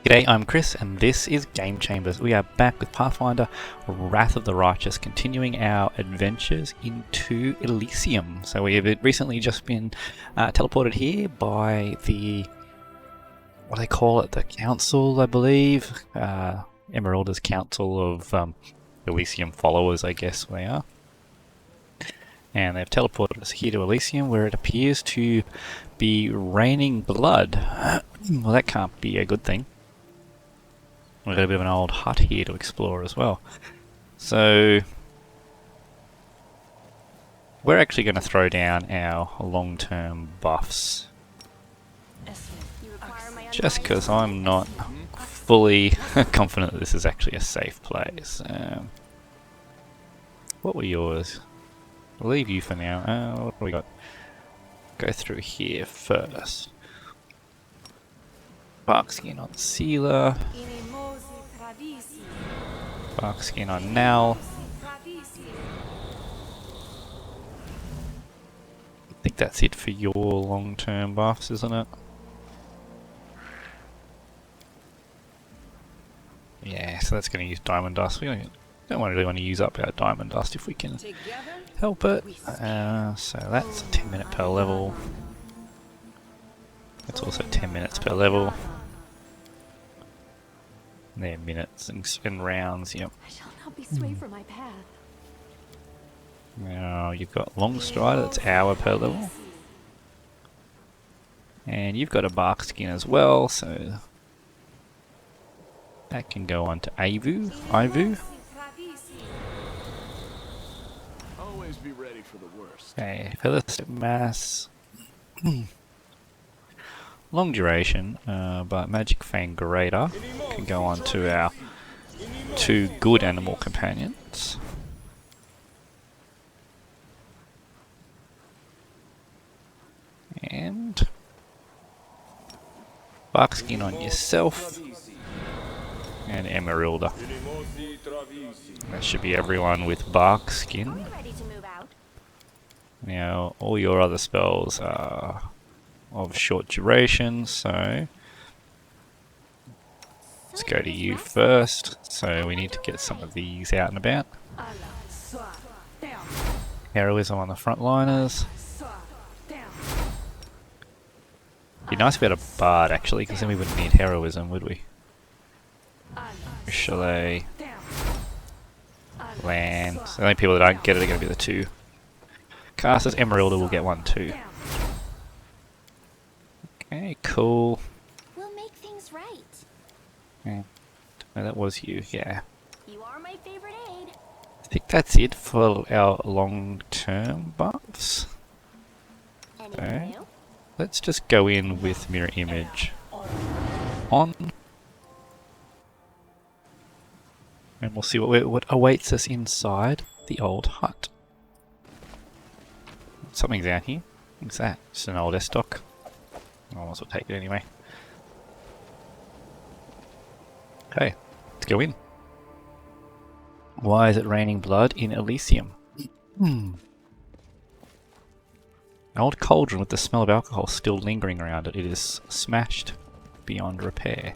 G'day, I'm Chris, and this is Game Chambers. We are back with Pathfinder, Wrath of the Righteous, continuing our adventures into Elysium. So we have recently just been teleported here by the, what do they call it, the council, I believe. Emerylda's council of Elysium followers, I guess they are. And they've teleported us here to Elysium, where it appears to be raining blood. Well, that can't be a good thing. We've got a bit of an old hut here to explore as well. So we're actually going to throw down our long-term buffs. Just because I'm not fully confident that this is actually a safe place. What were yours? I'll leave you for now. What do we got? Go through here first. Barkskin on Sealer. Barkskin on Nal. I think that's it for your long-term buffs, isn't it? Yeah, so that's going to use Diamond Dust. We don't really want to use up our Diamond Dust if we can help it. So that's 10 minutes per level. That's also 10 minutes per level. They're minutes and rounds, yep. I shall not be swayed from my path. Now you've got Long Strider, that's hour per level. And you've got a Barkskin as well, so that can go on to Ivu. Always be ready for the worst. Okay, Featherstep Mass. Long duration, but Magic Fang Greater can go on to our two good animal companions. And Barkskin on yourself. And Emerylda. That should be everyone with Barkskin. Now, all your other spells are of short duration, so let's go to you first. So we need to get some of these out and about. Heroism on the frontliners. Be nice if we had a bard actually, because then we wouldn't need heroism, would we? Chalet. Land. So the only people that don't get it are going to be the two casters. Emerylda will get one too. Okay, cool. We'll make things right. Yeah. No, that was you, yeah. You are my favorite aide. I think that's it for our long-term buffs. Anything new? Let's just go in with mirror image on. And we'll see what awaits us inside the old hut. Something's out here. What's that? Just an old S-Dock. I might as well take it anyway. Okay, let's go in. Why is it raining blood in Elysium? An old cauldron with the smell of alcohol still lingering around it. It is smashed beyond repair.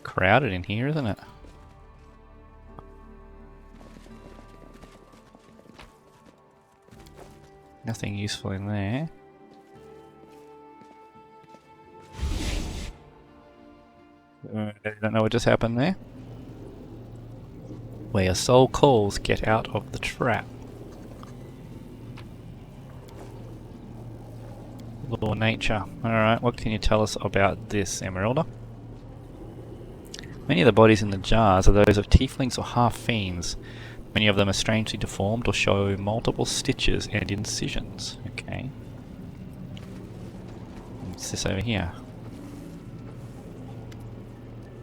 Crowded in here, isn't it? Nothing useful in there. I don't know what just happened there. Where your soul calls, get out of the trap. Law nature. Alright, what can you tell us about this, Emerylda? Many of the bodies in the jars are those of tieflings or half-fiends. Many of them are strangely deformed or show multiple stitches and incisions. Okay. What's this over here?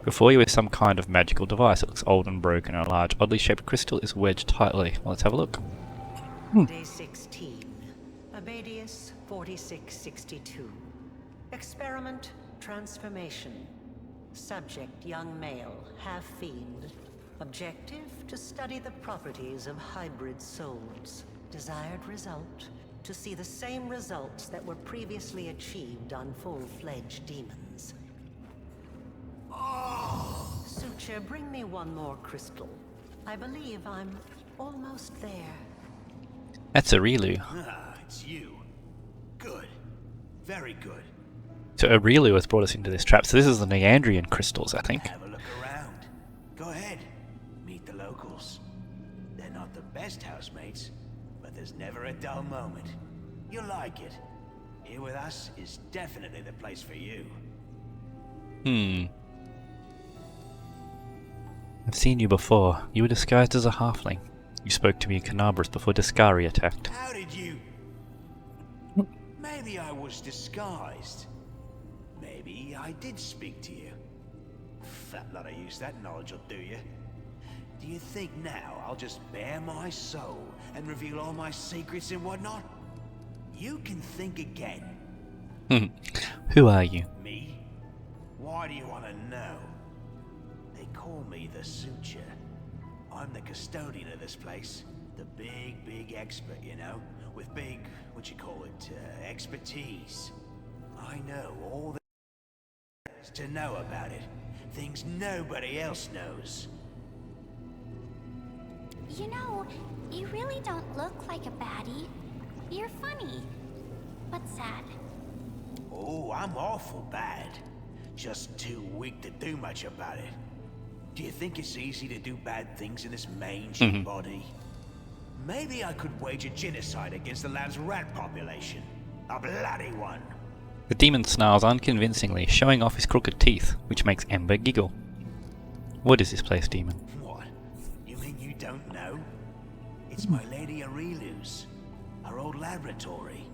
Before you is some kind of magical device. It looks old and broken, and a large, oddly shaped crystal is wedged tightly. Well, let's have a look. Day 16. Abadius 4662. Experiment transformation. Subject young male, half-fiend. Objective to study the properties of hybrid souls. Desired result to see the same results that were previously achieved on full-fledged demons. Suture, bring me one more crystal. I believe I'm almost there. That's Erylu. Ah, it's you. Good. Very good. So Erylu has brought us into this trap. So this is the Nandrian Crystals, I think. Have a look around. Go ahead. Meet the locals. They're not the best housemates, but there's never a dull moment. You'll like it. Here with us is definitely the place for you. I've seen you before. You were disguised as a halfling. You spoke to me in Canabras before Discari attacked. How did you... Maybe I was disguised. Maybe I did speak to you. Fat lot of use that knowledge will do you. Do you think now I'll just bare my soul and reveal all my secrets and whatnot? You can think again. Who are you? Me? Why do you want to know? They call me the Suture. I'm the custodian of this place. The big expert, you know? With big, expertise. I know all there is to know about it. Things nobody else knows. You know, you really don't look like a baddie. You're funny, but sad. Oh, I'm awful bad. Just too weak to do much about it. Do you think it's easy to do bad things in this mangy body? Maybe I could wage a genocide against the land's rat population. A bloody one. The demon snarls unconvincingly, showing off his crooked teeth, which makes Ember giggle. What is this place, demon? What? You mean you don't know? It's my lady Erylu's. Her old laboratory.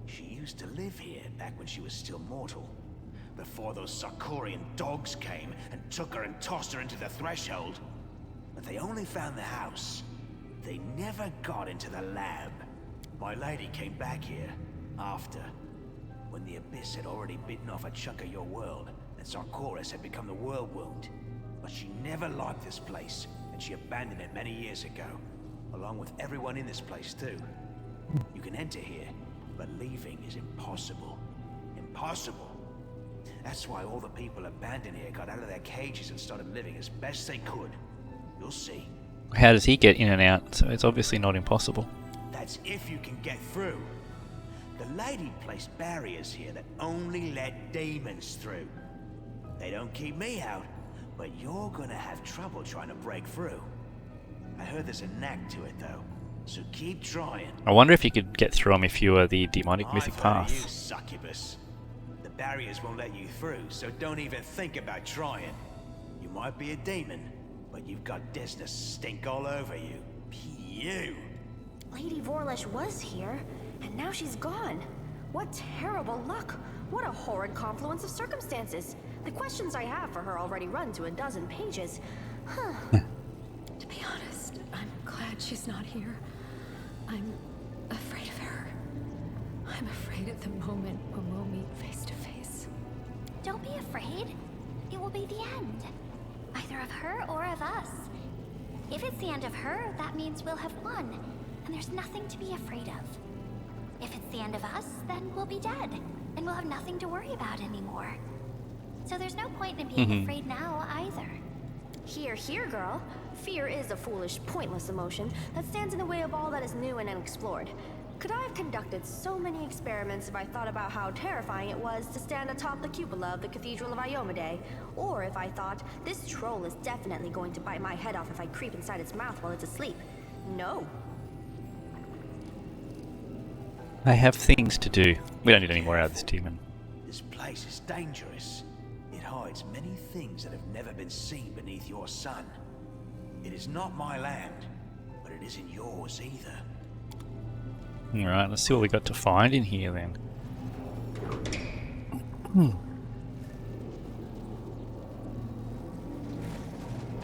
She used to live here back when she was still mortal. Before those Sarkorian dogs came and took her and tossed her into the threshold. But they only found the house. They never got into the lab. My lady came back here after, when the Abyss had already bitten off a chunk of your world, and Sarkoris had become the world wound. But she never liked this place, and she abandoned it many years ago, along with everyone in this place too. You can enter here, but leaving is impossible. Impossible. That's why all the people abandoned here got out of their cages and started living as best they could. You'll see. How does he get in and out? So it's obviously not impossible. That's if you can get through. The lady placed barriers here that only let demons through. They don't keep me out, but you're gonna have trouble trying to break through. I heard there's a knack to it though, so keep trying. I wonder if you could get through them if you were the demonic mythic I've heard of you, path. succubus. The barriers won't let you through, so don't even think about trying. You might be a demon, but you've got Desna stink all over you. You! Lady Vorlesh was here, and now she's gone. What terrible luck! What a horrid confluence of circumstances! The questions I have for her already run to a dozen pages. Huh. To be honest, I'm glad she's not here. I'm afraid of her. I'm afraid at the moment when we'll meet face to face. Don't be afraid. It will be the end. Either of her or of us. If it's the end of her, that means we'll have won, and there's nothing to be afraid of. If it's the end of us, then we'll be dead, and we'll have nothing to worry about anymore. So there's no point in being afraid now, either. Here, here, girl. Fear is a foolish, pointless emotion that stands in the way of all that is new and unexplored. Could I have conducted so many experiments if I thought about how terrifying it was to stand atop the cupola of the Cathedral of Iomade? Or if I thought, this troll is definitely going to bite my head off if I creep inside its mouth while it's asleep? No. I have things to do. We don't need any more out of this demon. This place is dangerous. It hides many things that have never been seen beneath your sun. It is not my land, but it isn't yours either. Alright, let's see what we got to find in here then.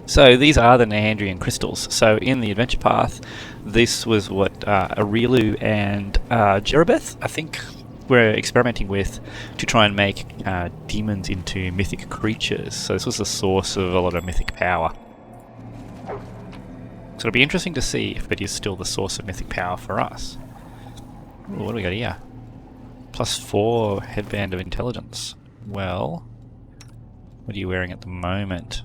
So these are the Nandrian Crystals. So in the adventure path, this was what Erylu and Jerabeth, I think, were experimenting with to try and make demons into mythic creatures. So this was the source of a lot of mythic power. So it'll be interesting to see if it is still the source of mythic power for us. Ooh, what do we got here? +4 headband of intelligence. Well, what are you wearing at the moment?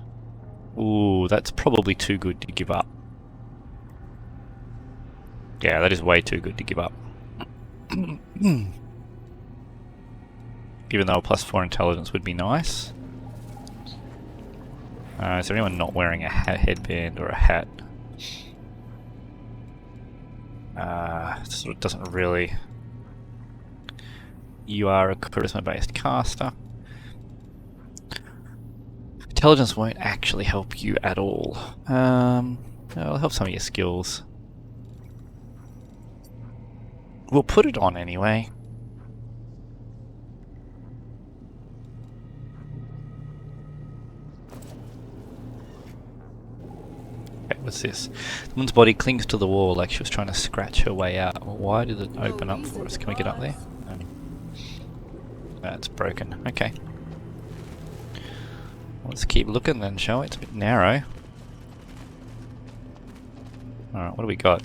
Ooh, that's probably too good to give up. Yeah, that is way too good to give up. Even though a +4 intelligence would be nice. Is there anyone not wearing a headband or a hat? It sort of doesn't really... You are a charisma-based caster. Intelligence won't actually help you at all. It'll help some of your skills. We'll put it on anyway. Okay, what's this? The woman's body clings to the wall like she was trying to scratch her way out. Well, why did it open up for us? Can we get up there? No. That's broken. Okay. Let's keep looking then, shall we? It's a bit narrow. Alright, what do we got?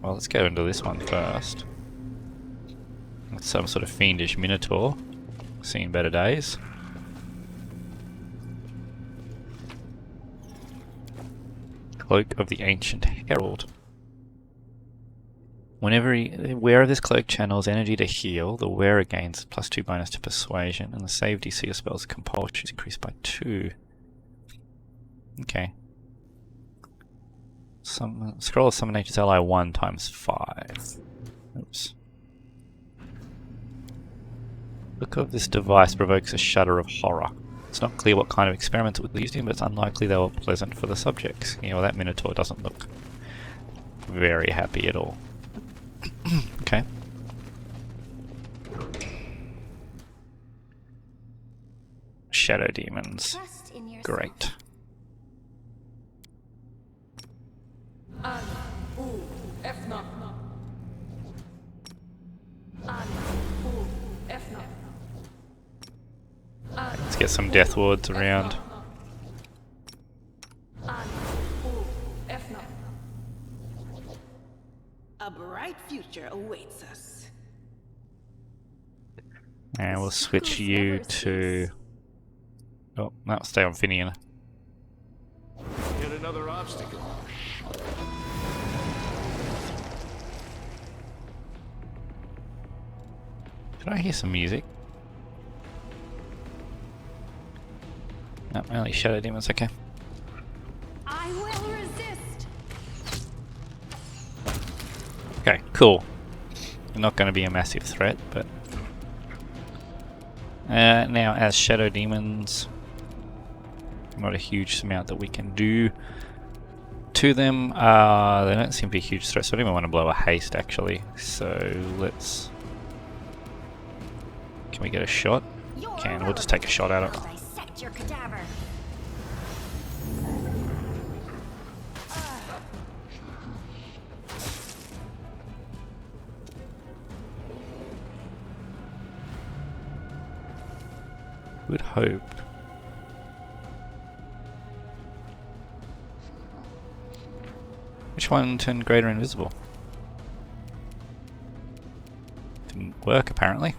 Well, let's go into this one first. It's some sort of fiendish minotaur. Seen better days. Cloak of the Ancient Herald. Wherever this cloak channels energy to heal, the wearer gains +2 bonus to persuasion, and the save DC of spells compulsion is increased by 2. Okay. Scroll of summon nature's ally 1 times 5. Oops. Look of this device provokes a shudder of horror. It's not clear what kind of experiments it was used in, but it's unlikely they were pleasant for the subjects. You know, that minotaur doesn't look very happy at all. Okay. Shadow demons. Trust in yourself. Great. Let's get some death wards around. A bright future awaits us. And we'll switch you to... Oh, no, stay on Finian. Yet another obstacle. Did I hear some music? No, only shadow demons, okay. I will resist. Okay, cool. Not going to be a massive threat, but... now, as shadow demons, not a huge amount that we can do to them. They don't seem to be a huge threat, so I don't even want to blow a haste, actually. So, let's... Can we get a shot? Can. We'll just take a shot at it. Dissect your cadaver. Would hope. Which one turned greater invisible? Didn't work apparently.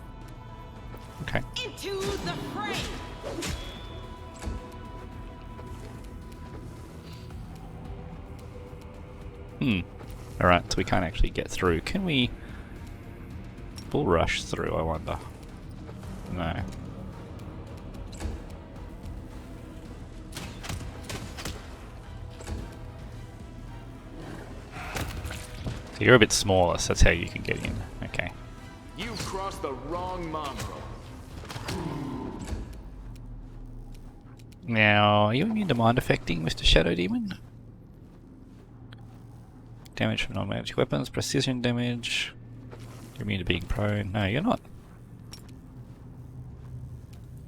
Okay. Into the fray! Alright, so we can't actually get through. Can we bull rush through, I wonder? No. So you're a bit smaller, so that's how you can get in. Okay. You've crossed the wrong mongrel. Now, are you immune to mind affecting, Mr. Shadow Demon? Damage from non-magic weapons, precision damage. You're immune to being prone. No, you're not.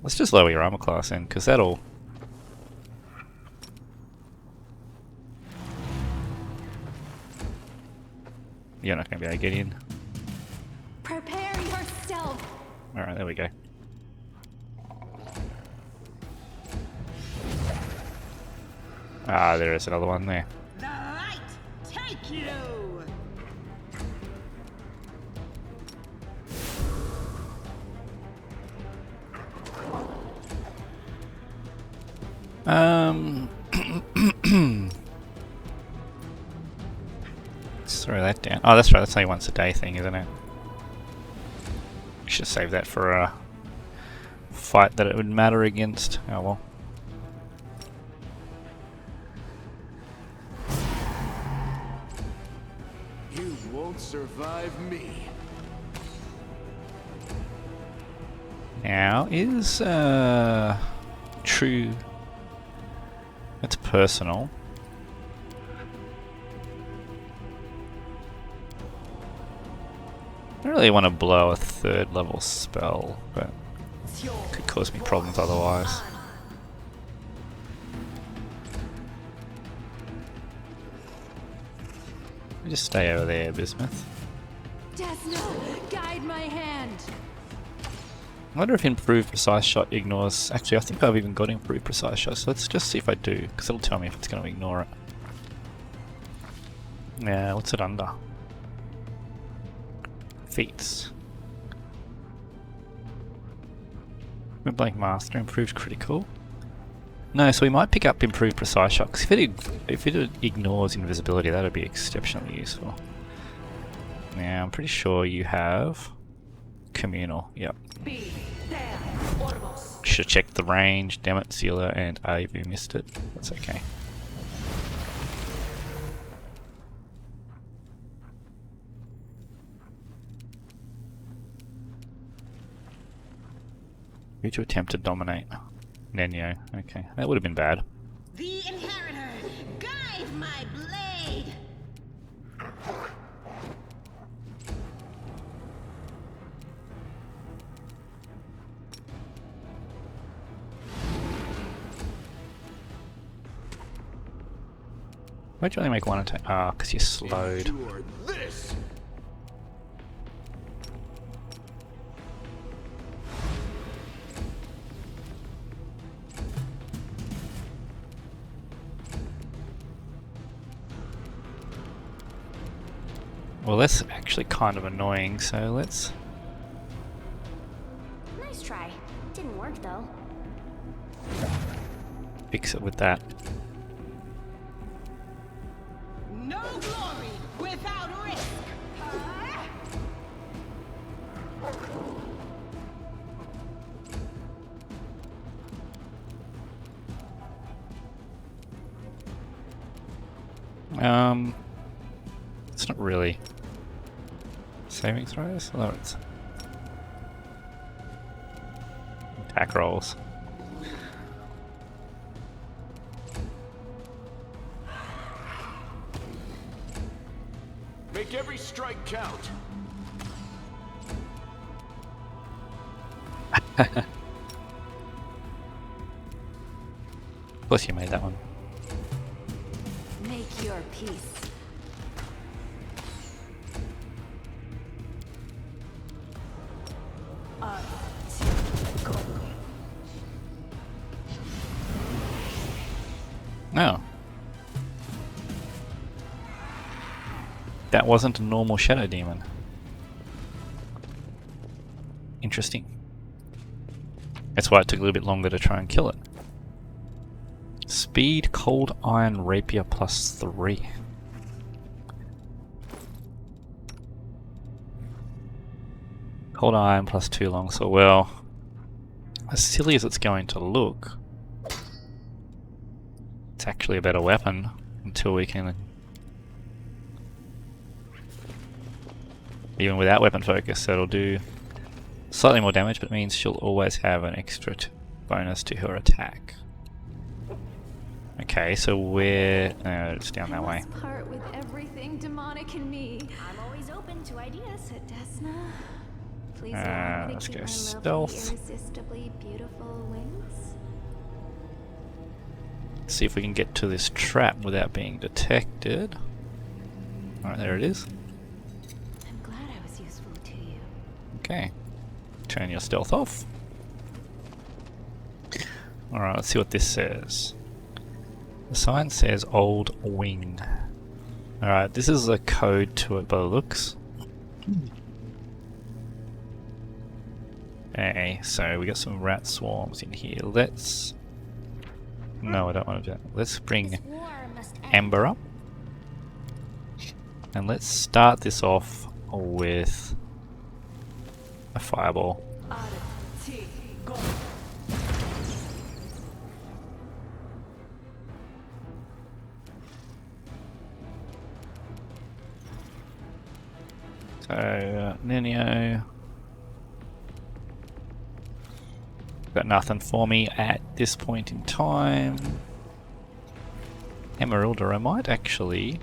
Let's just lower your armor class in, because that'll... You're not going to be able to get in. Prepare yourself. Alright, there we go. Ah, there is another one there. The light slow. Let's throw that down. Oh, that's right. That's only once a day thing, isn't it? Should save that for a fight that it would matter against. Oh well. You won't survive me. Now is true. That's personal. I don't really want to blow a 3rd level spell, but it could cause me problems otherwise. Just stay over there, Bismuth. Desna, guide my hand. I wonder if improved precise shot ignores. Actually, I think I've even got improved precise shot, so let's just see if I do, because it'll tell me if it's going to ignore it. Yeah, what's it under? Feats. Blank Master, improved critical. No, so we might pick up improved precise shot, because if it ignores invisibility, that would be exceptionally useful. Now, I'm pretty sure you have communal. Yep. Should have checked the range. Damn it, Sealer and Avu missed it. That's okay. Who to attempt to dominate? Nenyo. Okay, that would have been bad. The inheritor, guide my blade. Why'd you only make one attack? Ah, because you're slowed. Endure this. Well, that's actually kind of annoying, so let's... Nice try. Didn't work though. fix it with that. No glory without risk. It's not really saving throws, although it's attack rolls. Make every strike count. Of course you made that one. Make your peace. No. That wasn't a normal shadow demon. Interesting. That's why it took a little bit longer to try and kill it. Speed, cold iron, rapier +3. Cold iron +2 longsword. Well, as silly as it's going to look, it's actually a better weapon until we can... Even without weapon focus, so it'll do slightly more damage, but it means she'll always have an extra bonus to her attack. Okay, so we're... it's down that way. Let's part with everything demonic in me. I'm always open to ideas. Said Desna. Please allow me let's to go keep my stealth. lovely, irresistibly beautiful wings. See if we can get to this trap without being detected. Alright, there it is. I'm glad I was useful to you. Okay. Turn your stealth off. Alright, let's see what this says. The sign says Old Wing. Alright, this is a code to it by the looks. Okay, so we got some rat swarms in here. Let's... No, I don't want to do that. Let's bring This war must end. Amber up. And let's start this off with a fireball. So, Nino. Got nothing for me at this point in time. Emerylda, I might actually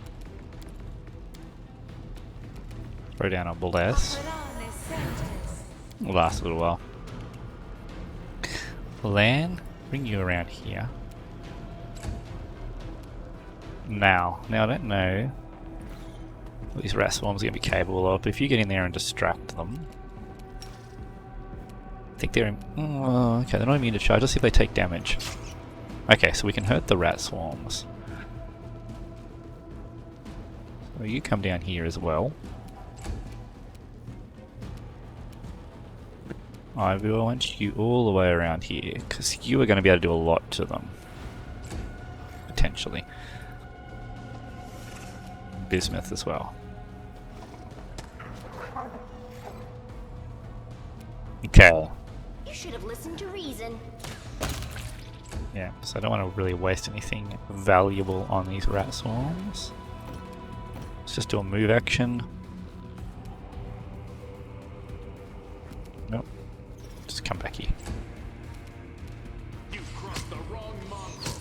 throw down a bless. Will last a little while. Lan, bring you around here. Now I don't know what these rat swarms are going to be capable of, but if you get in there and distract them, I think they're okay, they're not immune to charge. Let's see if they take damage. Okay, so we can hurt the rat swarms. So you come down here as well. I want you all the way around here, because you are going to be able to do a lot to them. Potentially. Bismuth as well. Okay. You should have listened to reason. Yeah, so I don't want to really waste anything valuable on these rat swarms. Let's just do a move action. Nope. Just come back here. You crossed the wrong mongrel.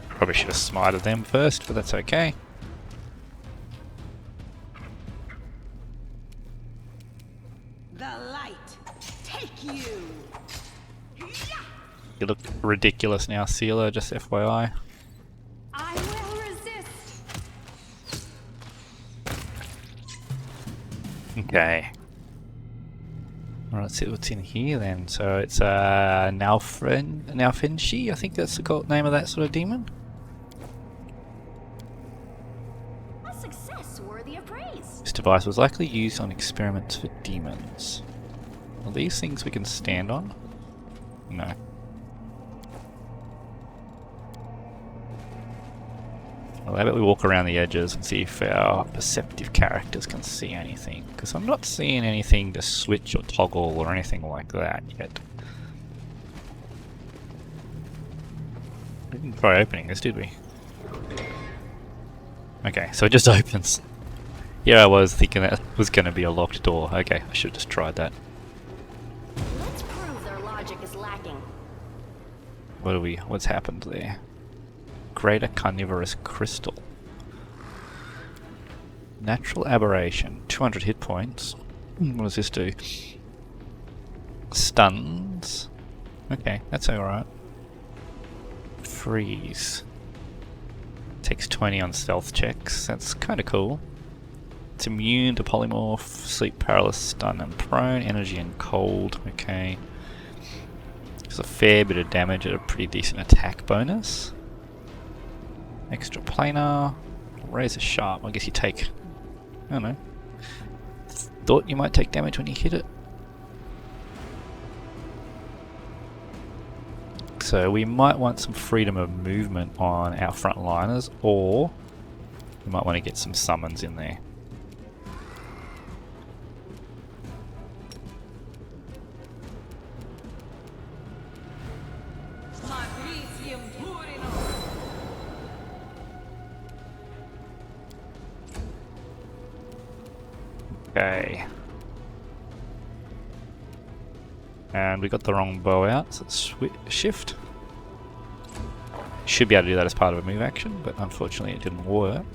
Probably should have smited them first, but that's okay. The light, take you. You look ridiculous now, Sealer, just FYI. I will resist. Okay. Alright, let's see what's in here then. So it's Naufenshi, I think that's the name of that sort of demon. A success worthy of praise. This device was likely used on experiments for demons. Are these things we can stand on? No. Well, how about we walk around the edges and see if our perceptive characters can see anything. Because I'm not seeing anything to switch or toggle or anything like that yet. We didn't try opening this, did we? Okay, so it just opens. Here I was thinking that was going to be a locked door. Okay, I should have just tried that. Let's prove their logic is lacking. What's happened there? Greater carnivorous crystal. Natural aberration. 200 hit points. What does this do? Stuns. Okay, that's alright. Freeze. Takes 20 on stealth checks. That's kind of cool. It's immune to polymorph, sleep, paralysis, stun, and prone. Energy and cold. Okay. There's a fair bit of damage at a pretty decent attack bonus. Extra planar, razor sharp. I guess you take, I don't know. Thought you might take damage when you hit it. So we might want some freedom of movement on our frontliners, or we might want to get some summons in there. Okay. And we got the wrong bow out, so let's shift. Should be able to do that as part of a move action, but unfortunately it didn't work.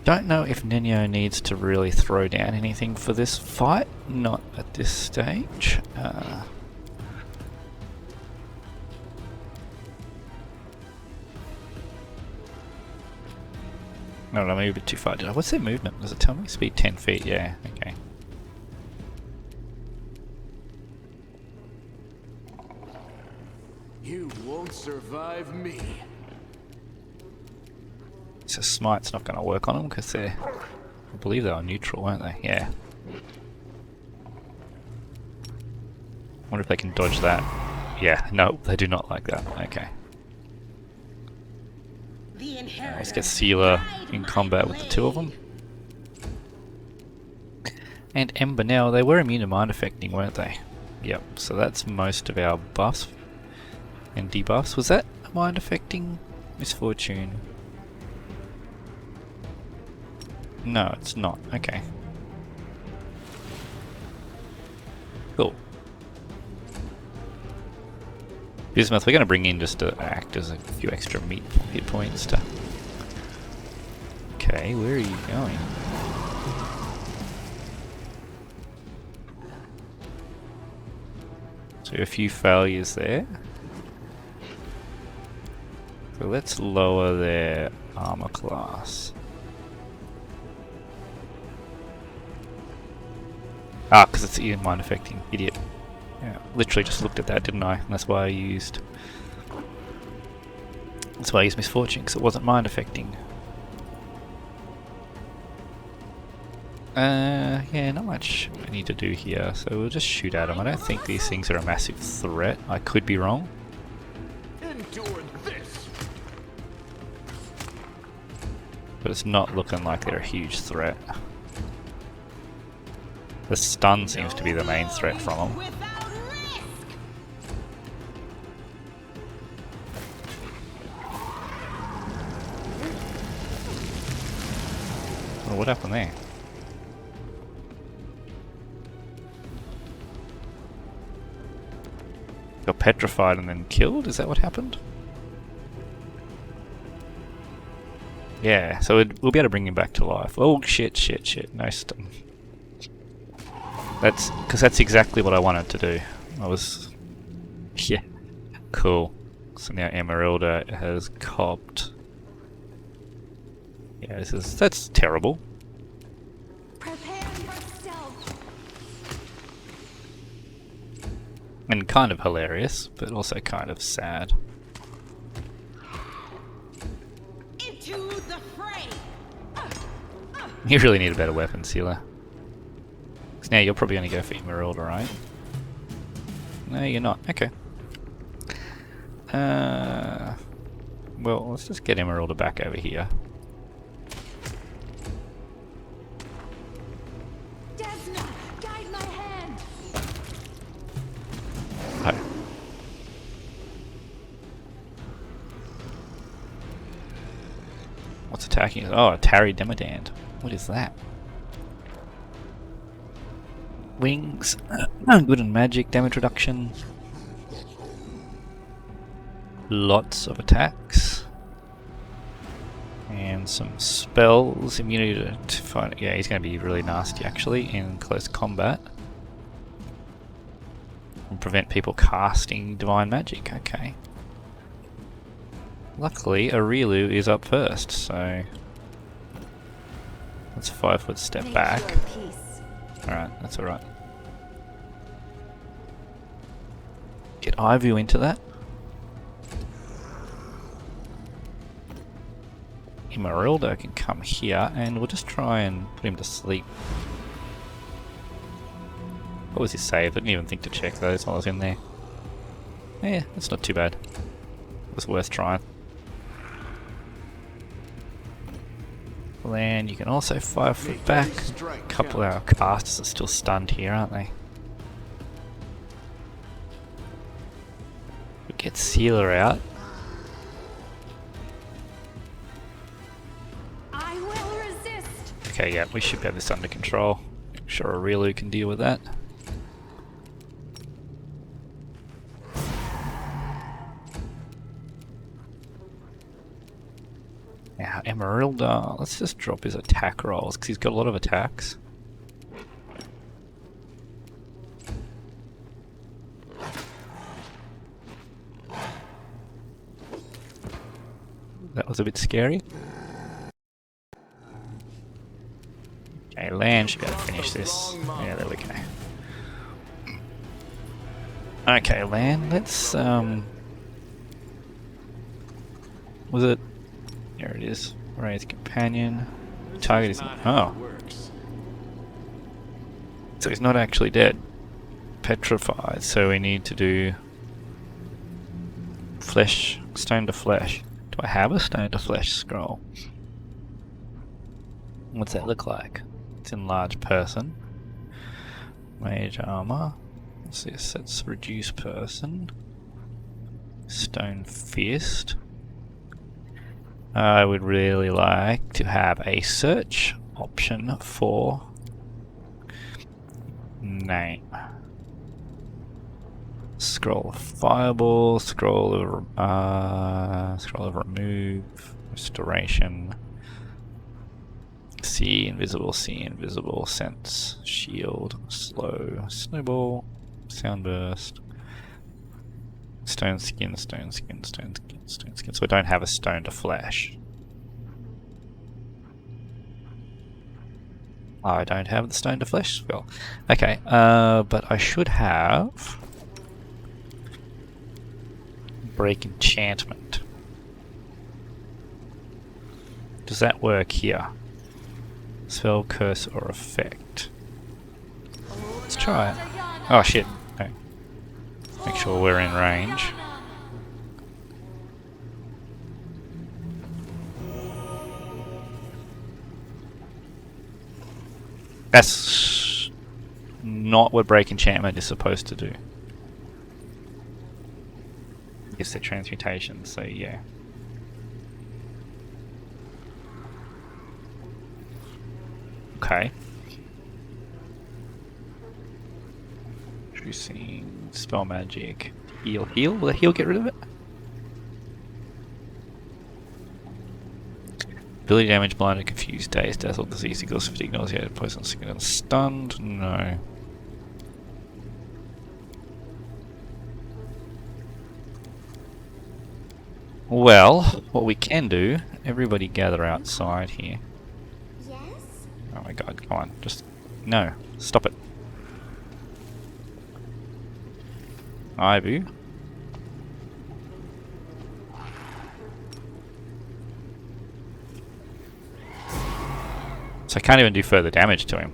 Don't know if Nino needs to really throw down anything for this fight. Not at this stage. No, I moved a bit too far, did I? What's their movement? Does it tell me? Speed 10 feet, yeah, okay. You won't survive me. So Smite's not going to work on them because they're... I believe they were neutral, weren't they? Yeah. Wonder if they can dodge that. Yeah, no, they do not like that. Okay. Let's get Sealer in combat with the two of them. And Ember now, they were immune to mind affecting, weren't they? Yep, so that's most of our buffs and debuffs. Was that a mind affecting misfortune? No, it's not. Okay. Cool. Bismuth, we're going to bring in just to act as a few extra hit points to... Okay, where are you going? So a few failures there. So let's lower their armor class. Ah, because it's even mind affecting. Idiot. Yeah, literally just looked at that, didn't I? And that's why I used... That's why I used Misfortune, because it wasn't mind affecting. Yeah, not much I need to do here, so we'll just shoot at them. I don't think these things are a massive threat. I could be wrong. Endure this. But it's not looking like they're a huge threat. The stun seems to be the main threat from them. Oh, what happened there? Got petrified and then killed? Is that what happened? Yeah, so we'll be able to bring him back to life. Oh shit, no stun. That's because that's exactly what I wanted to do. I was... Yeah, cool. So now Emerylda has copped... Yeah, that's terrible. Prepare yourself. And kind of hilarious, but also kind of sad. Into the fray. You really need a better weapon, Sealer. Because now you're probably going to go for Emerylda, right? No, you're not. Okay. Well, let's just get Emerylda back over here. Desna, guide my hand. Oh. What's attacking us? Oh, a Tarry Demodand. What is that? Wings. Good and magic, damage reduction. Lots of attacks. And some spells. Immunity to fight. Yeah, he's going to be really nasty actually in close combat. And prevent people casting divine magic. Okay. Luckily, Arylu is up first, so let's 5-foot step back. Alright, that's alright. Get Ivu into that. Emerylda can come here, and we'll just try and put him to sleep. What was his save? I didn't even think to check those while I was in there. Yeah, that's not too bad. It was worth trying. Then you can also 5-foot back. A couple of our casters are still stunned here, aren't they? We'll get Sealer out. I will resist. Okay, yeah, we should have this under control. I'm sure Arylu can deal with that. Now, Emerylda, let's just drop his attack rolls, because he's got a lot of attacks. That was a bit scary. game. Should be able to finish this. Yeah, there we go. Okay, land. Let's was it? There it is. Raise companion. Target is oh. So he's not actually dead. Petrified. So we need to do flesh, stone to flesh. Do I have a stone to flesh scroll? What's that look like? It's enlarged person. Mage armor. What's this? That's reduce person. Stone fist. I would really like to have a search option for name. Scroll of fireball, scroll of remove, restoration, see invisible, sense, shield, slow, snowball, soundburst, stone skin, stone skin, stone skin, stone skin. So I don't have a stone to flesh. I don't have the stone to flesh spell. Okay, but I should have break enchantment. Does that work here? Spell, curse, or effect? Let's try it. Oh shit. Okay. Make sure we're in range. That's not what break enchantment is supposed to do. It's the transmutation, so yeah. Okay. Introducing spell magic. Heal. Will the heal get rid of it? Ability damage, blinded, confused, dazed, dazzled, disease, equals fatigue, nauseated, poison, sick, and stunned. No. Well, what we can do, everybody gather outside here. Yes? Oh my god, come on, just... No, stop it. Ibu. So I can't even do further damage to him.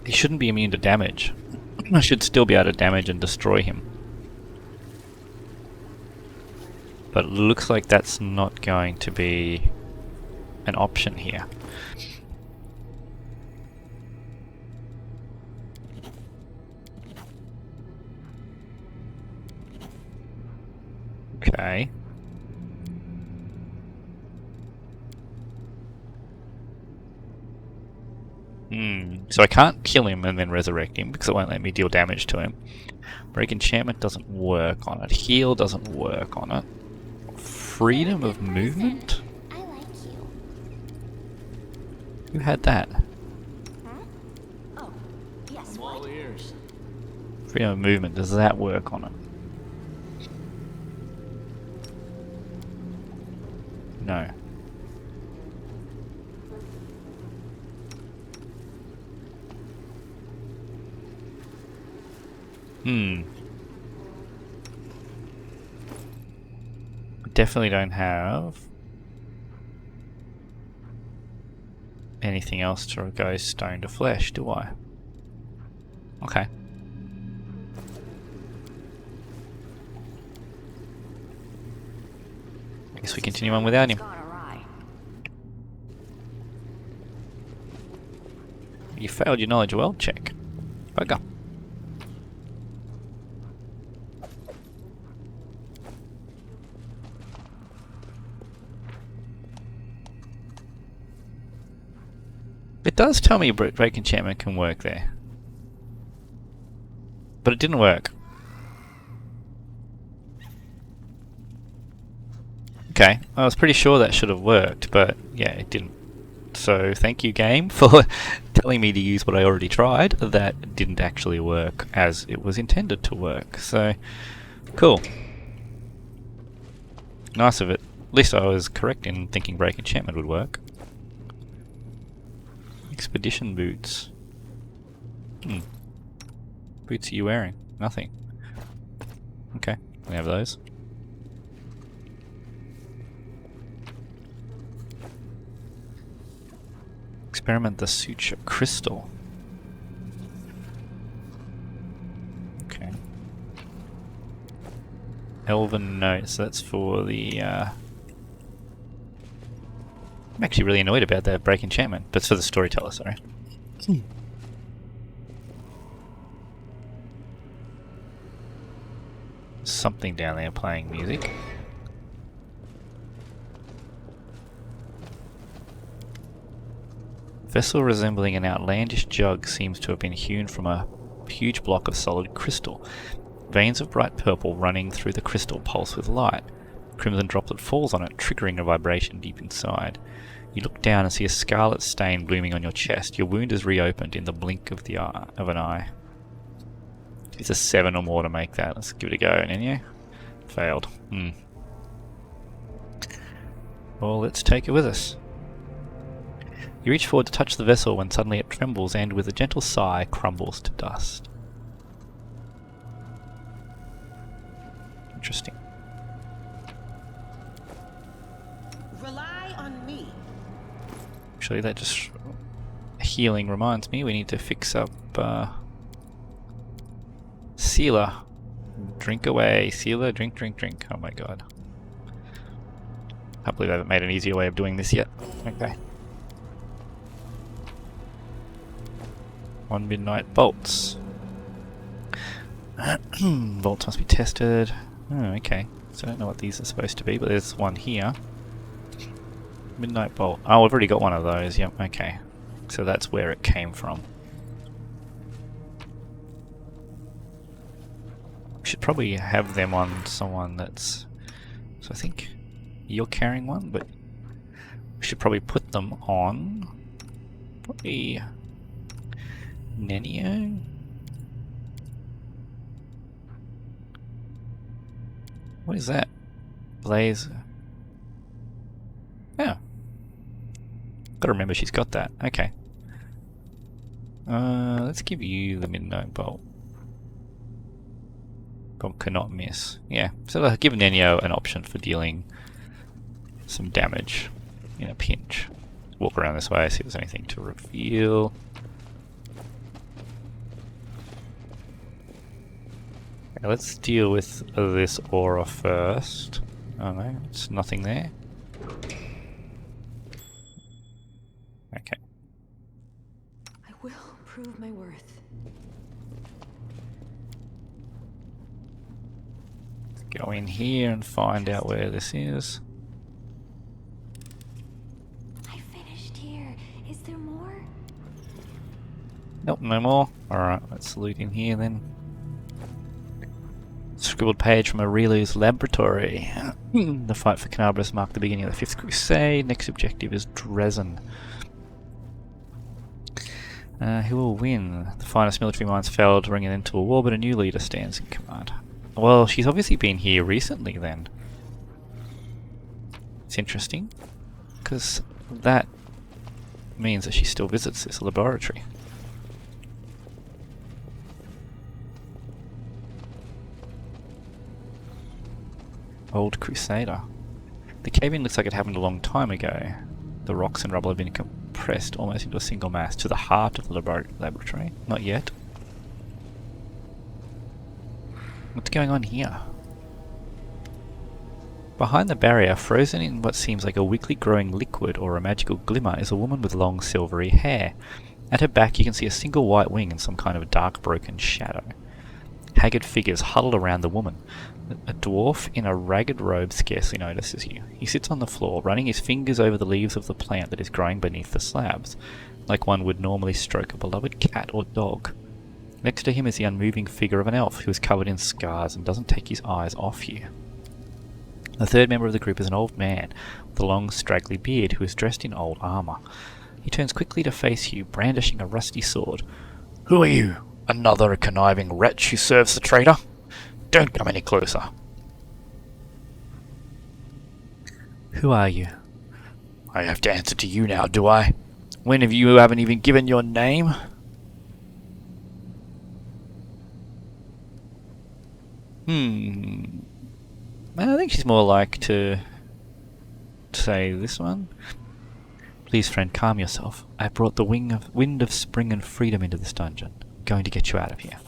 He shouldn't be immune to damage. I should still be able to damage and destroy him. But it looks like that's not going to be an option here. Okay. So I can't kill him and then resurrect him because it won't let me deal damage to him. Break enchantment doesn't work on it. Heal doesn't work on it. Freedom of movement? I like you. Who had that? Oh, yes. I'm all ears. Freedom of movement, does that work on it? No. Definitely don't have anything else to go stone to flesh, do I? Okay. I guess we continue on without him. You failed your knowledge well check. Bugger. It does tell me break enchantment can work there. But it didn't work. Okay, I was pretty sure that should have worked, but yeah, it didn't. So thank you, game, for telling me to use what I already tried. That didn't actually work as it was intended to work. So, cool. Nice of it. least I was correct in thinking break enchantment would work. Expedition boots. Boots are you wearing? Nothing. Okay, we have those. Experiment the suture crystal. Okay. Elven notes, that's for the I'm actually really annoyed about that break enchantment, but it's for the storyteller, sorry. Something down there playing music. Vessel resembling an outlandish jug seems to have been hewn from a huge block of solid crystal. Veins of bright purple running through the crystal pulse with light. Crimson droplet falls on it, triggering a vibration deep inside. You look down and see a scarlet stain blooming on your chest. Your wound is reopened in the blink of an eye. It's a 7 or more to make that. Let's give it a go, Nanya. Failed. Well, let's take it with us. You reach forward to touch the vessel when suddenly it trembles and, with a gentle sigh, crumbles to dust. Interesting. Rely on me. Actually, that just healing reminds me we need to fix up Sealer. Drink away, Sealer. Drink, drink, drink. Oh my god. Can't believe I haven't made an easier way of doing this yet. Okay. 1 midnight bolts. Bolts must be tested. Oh, okay. So I don't know what these are supposed to be, but there's one here. Midnight bolt. Oh, we've already got one of those. Yep, okay. So that's where it came from. We should probably have them on someone that's... So I think you're carrying one, but we should probably put them on... Probably... Nenio? What is that? Blaze. Yeah. Gotta remember she's got that. Okay. Let's give you the Midnight Bolt. Bolt cannot miss. Yeah, so I'll give Nenio an option for dealing some damage in a pinch. Walk around this way, see if there's anything to reveal. Okay, let's deal with this aura first. Oh no, it's nothing there. Okay. I will prove my worth. Go in here and find out where this is. I finished here. Is there more? Nope, no more. Alright, let's loot in here then. Scribbled page from Erylu's laboratory. The fight for Canabras marked the beginning of the 5th Crusade. Next objective is Dresden. Who will win? The finest military minds failed, bringing an end to a war, but a new leader stands in command. Well, she's obviously been here recently then. It's interesting, because that means that she still visits this laboratory. Old Crusader. The cave-in looks like it happened a long time ago. The rocks and rubble have been compressed almost into a single mass to the heart of the laboratory. Not yet. What's going on here? Behind the barrier, frozen in what seems like a weakly growing liquid or a magical glimmer, is a woman with long silvery hair. At her back you can see a single white wing and some kind of dark broken shadow. Haggard figures huddle around the woman. A dwarf in a ragged robe scarcely notices you. He sits on the floor, running his fingers over the leaves of the plant that is growing beneath the slabs, like one would normally stroke a beloved cat or dog. Next to him is the unmoving figure of an elf who is covered in scars and doesn't take his eyes off you. The third member of the group is an old man with a long straggly beard who is dressed in old armour. He turns quickly to face you, brandishing a rusty sword. "Who are you? Another conniving wretch who serves the traitor? Don't come any closer." Who are you? I have to answer to you now, do I? When have you haven't even given your name? I think she's more like to say this one. Please, friend, calm yourself. I brought the wind of spring and freedom into this dungeon. I'm going to get you out of here.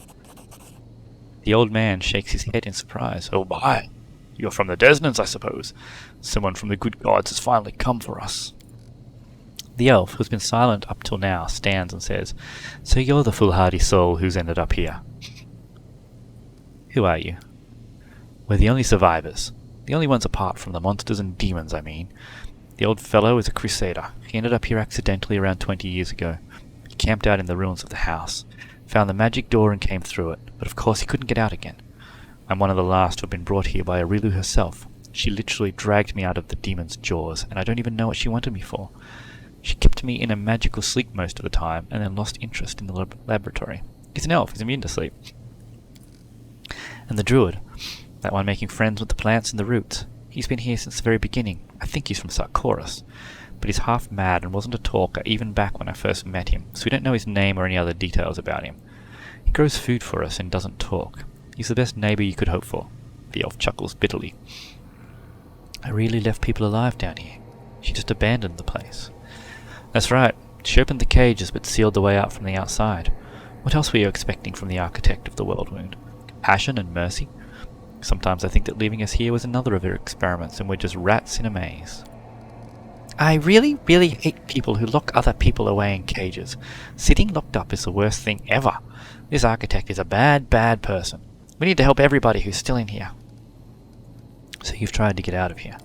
The old man shakes his head in surprise. Oh my! You're from the Desnants, I suppose. Someone from the good gods has finally come for us. The elf, who's been silent up till now, stands and says, So you're the foolhardy soul who's ended up here. Who are you? We're the only survivors. The only ones apart from the monsters and demons, I mean. The old fellow is a crusader. He ended up here accidentally around 20 years ago. He camped out in the ruins of the house, found the magic door and came through it, but of course he couldn't get out again. I'm one of the last who have been brought here by Emerylda herself. She literally dragged me out of the demon's jaws, and I don't even know what she wanted me for. She kept me in a magical sleep most of the time, and then lost interest in the laboratory. He's an elf, he's immune to sleep. And the druid, that one making friends with the plants and the roots. He's been here since the very beginning. I think he's from Sarkoris, but he's half mad and wasn't a talker even back when I first met him, so we don't know his name or any other details about him. He grows food for us and doesn't talk. He's the best neighbour you could hope for. The elf chuckles bitterly. I really left people alive down here. She just abandoned the place. That's right. She opened the cages but sealed the way out from the outside. What else were you expecting from the architect of the world wound? Compassion and mercy? Sometimes I think that leaving us here was another of her experiments and we're just rats in a maze. I really, really hate people who lock other people away in cages. Sitting locked up is the worst thing ever. This architect is a bad, bad person. We need to help everybody who's still in here. So you've tried to get out of here.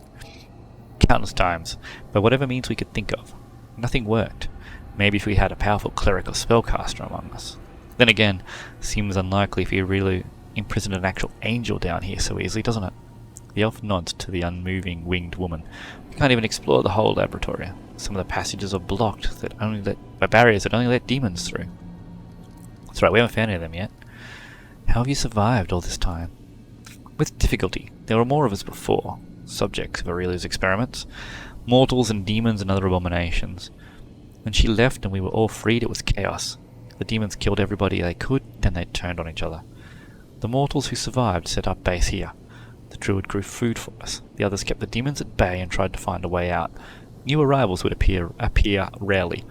Countless times, by whatever means we could think of. Nothing worked. Maybe if we had a powerful cleric or spellcaster among us. Then again, seems unlikely if you really imprisoned an actual angel down here so easily, doesn't it? The elf nods to the unmoving winged woman. We can't even explore the whole laboratory. Some of the passages are blocked by barriers that only let demons through. That's right, we haven't found any of them yet. How have you survived all this time? With difficulty. There were more of us before, subjects of Aurelia's experiments. Mortals and demons and other abominations. When she left and we were all freed, it was chaos. The demons killed everybody they could, then they turned on each other. The mortals who survived set up base here. The druid grew food for us. The others kept the demons at bay and tried to find a way out. New arrivals would appear rarely.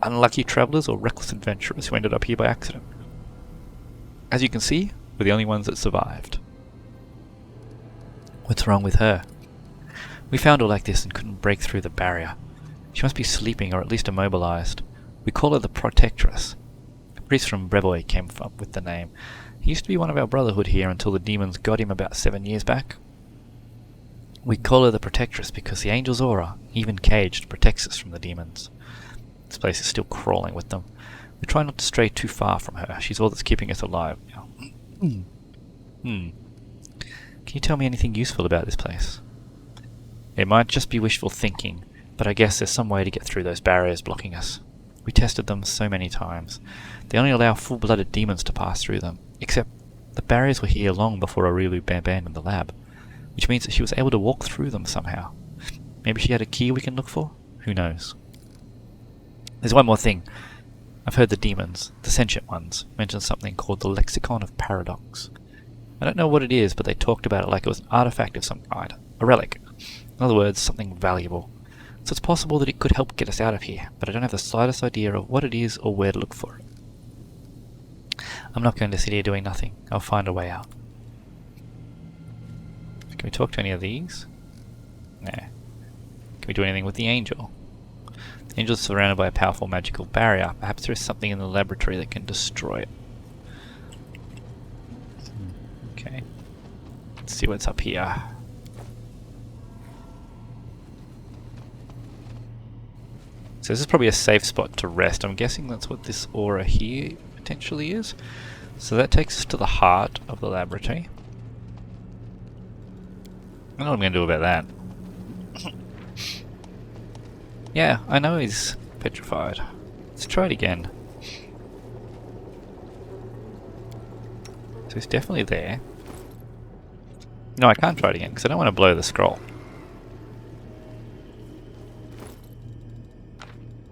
Unlucky travellers or reckless adventurers who ended up here by accident. As you can see, we're the only ones that survived. What's wrong with her? We found her like this and couldn't break through the barrier. She must be sleeping or at least immobilized. We call her the Protectress. A priest from Brevoy came up with the name. He used to be one of our brotherhood here until the demons got him about 7 years back. We call her the Protectress because the angel's aura, even caged, protects us from the demons. This place is still crawling with them. We try not to stray too far from her. She's all that's keeping us alive now. Can you tell me anything useful about this place? It might just be wishful thinking, but I guess there's some way to get through those barriers blocking us. We tested them so many times. They only allow full-blooded demons to pass through them, except the barriers were here long before Aureliu abandoned the lab, which means that she was able to walk through them somehow. Maybe she had a key we can look for? Who knows? There's one more thing. I've heard the demons, the sentient ones, mention something called the Lexicon of Paradox. I don't know what it is, but they talked about it like it was an artifact of some kind, a relic. In other words, something valuable. So it's possible that it could help get us out of here, but I don't have the slightest idea of what it is or where to look for it. I'm not going to sit here doing nothing. I'll find a way out. Can we talk to any of these? Nah. Can we do anything with the angel? The angel is surrounded by a powerful magical barrier. Perhaps there is something in the laboratory that can destroy it. Okay. Let's see what's up here. So this is probably a safe spot to rest. I'm guessing that's what this aura here potentially is. So that takes us to the heart of the laboratory. I don't know what I'm going to do about that. Yeah, I know he's petrified. Let's try it again. So he's definitely there. No, I can't try it again because I don't want to blow the scroll.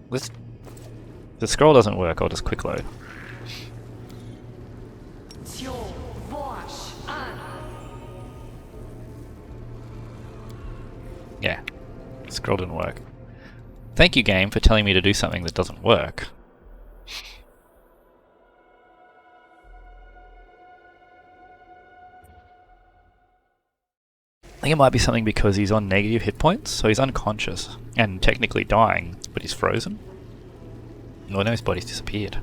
Let's. If the scroll doesn't work, I'll just quick load. Yeah, scroll didn't work. Thank you, game, for telling me to do something that doesn't work. I think it might be something because he's on negative hit points, so he's unconscious and technically dying, but he's frozen. Well, no, his body's disappeared.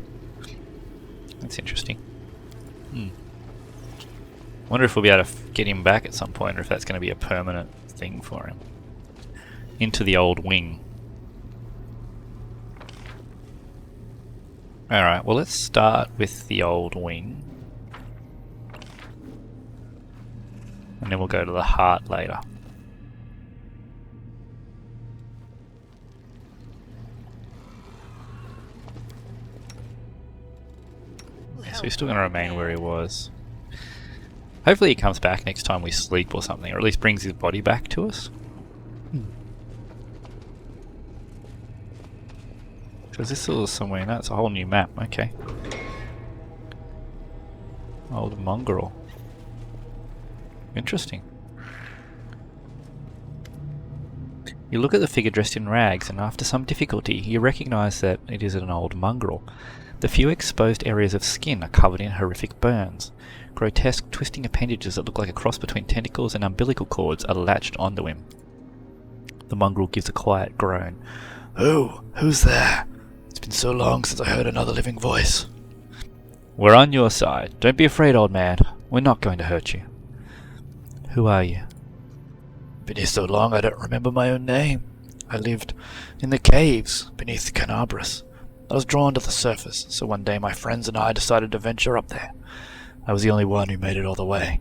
That's interesting. Wonder if we'll be able to get him back at some point, or if that's going to be a permanent thing for him. Into the old wing. Alright, well, let's start with the old wing. And then we'll go to the heart later. Yeah, so he's still going to remain where he was. Hopefully he comes back next time we sleep or something, or at least brings his body back to us. Because this is somewhere, no, it's a whole new map, okay. Old Mongrel. Interesting. You look at the figure dressed in rags, and after some difficulty, you recognize that it is an old mongrel. The few exposed areas of skin are covered in horrific burns. Grotesque, twisting appendages that look like a cross between tentacles and umbilical cords are latched onto him. The mongrel gives a quiet groan. Who's there? It's been so long since I heard another living voice. We're on your side. Don't be afraid, old man. We're not going to hurt you. Who are you? Been here so long I don't remember my own name. I lived in the caves beneath Canabras. I was drawn to the surface, so one day my friends and I decided to venture up there. I was the only one who made it all the way.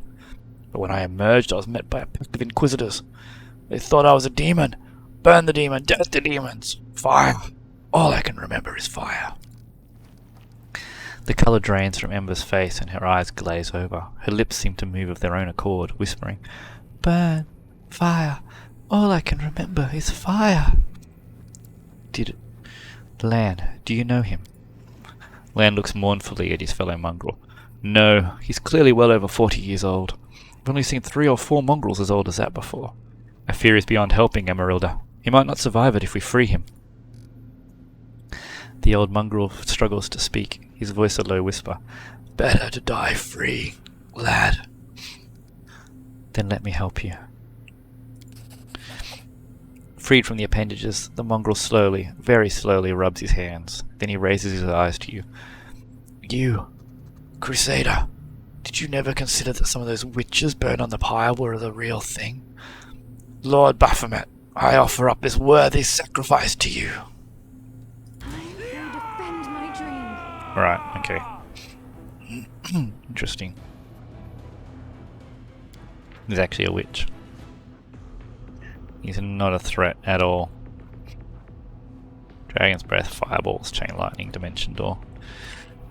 But when I emerged, I was met by a pack of inquisitors. They thought I was a demon. Burn the demon, death to demons. Fire. All I can remember is fire. The colour drains from Ember's face and her eyes glaze over. Her lips seem to move of their own accord, whispering, Burn. Fire. All I can remember is fire. Lan, do you know him? Lan looks mournfully at his fellow mongrel. No, he's clearly well over 40 years old. I've only seen 3 or 4 mongrels as old as that before. I fear he's beyond helping, Emerylda. He might not survive it if we free him. The old mongrel struggles to speak, his voice a low whisper. Better to die free, lad. Then let me help you. Freed from the appendages, the mongrel slowly, very slowly rubs his hands. Then he raises his eyes to you. You, Crusader, did you never consider that some of those witches burned on the pyre were the real thing? Lord Baphomet, I offer up this worthy sacrifice to you. I will defend my dream. Right, okay. Interesting. He's actually a witch. He's not a threat at all. Dragon's Breath, Fireballs, Chain Lightning, Dimension Door.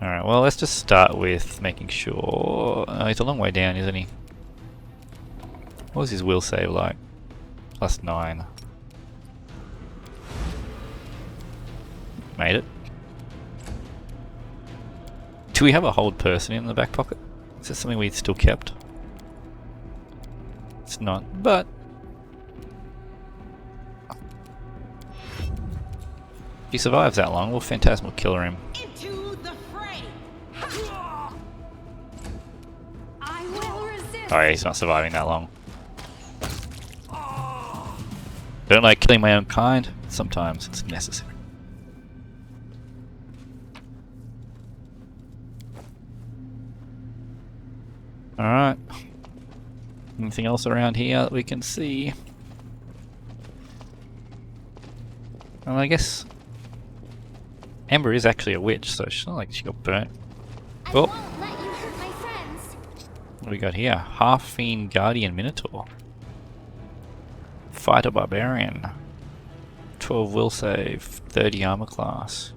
Alright, well, let's just start with making sure... he's a long way down, isn't he? What was his will save like? +9. Made it. Do we have a hold person in the back pocket? Is that something we still kept? It's not, but... If he survives that long, we'll Phantasmal Killer him. Into the fray. I will resist. Oh yeah, he's not surviving that long. Don't like killing my own kind. Sometimes it's necessary. Alright. Anything else around here that we can see? Well, I guess Ember is actually a witch, so it's not like she got burnt. I Oh, won't let you hurt my friends. what do we got here? Half-Fiend Guardian Minotaur. Fighter Barbarian. 12 will save, 30 armor class.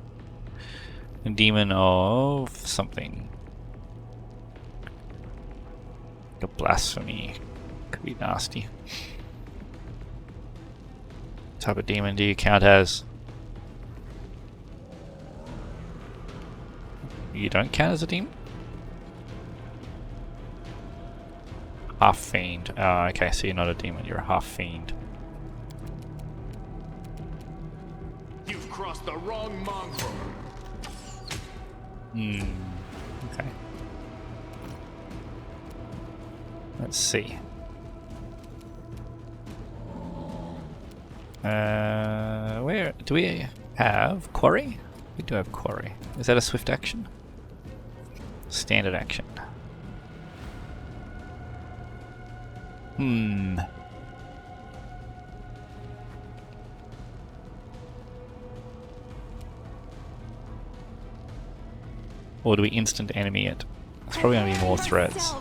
A demon of something. A blasphemy. Could be nasty. What type of demon do you count as? You don't count as a demon? Half fiend. Oh, okay, so you're not a demon, you're a half fiend. You've crossed the wrong mongrel. Okay. Let's see. Where do we have quarry? We do have quarry. Is that a swift action? Standard action. Or do we instant enemy it? It's probably going to be more threats.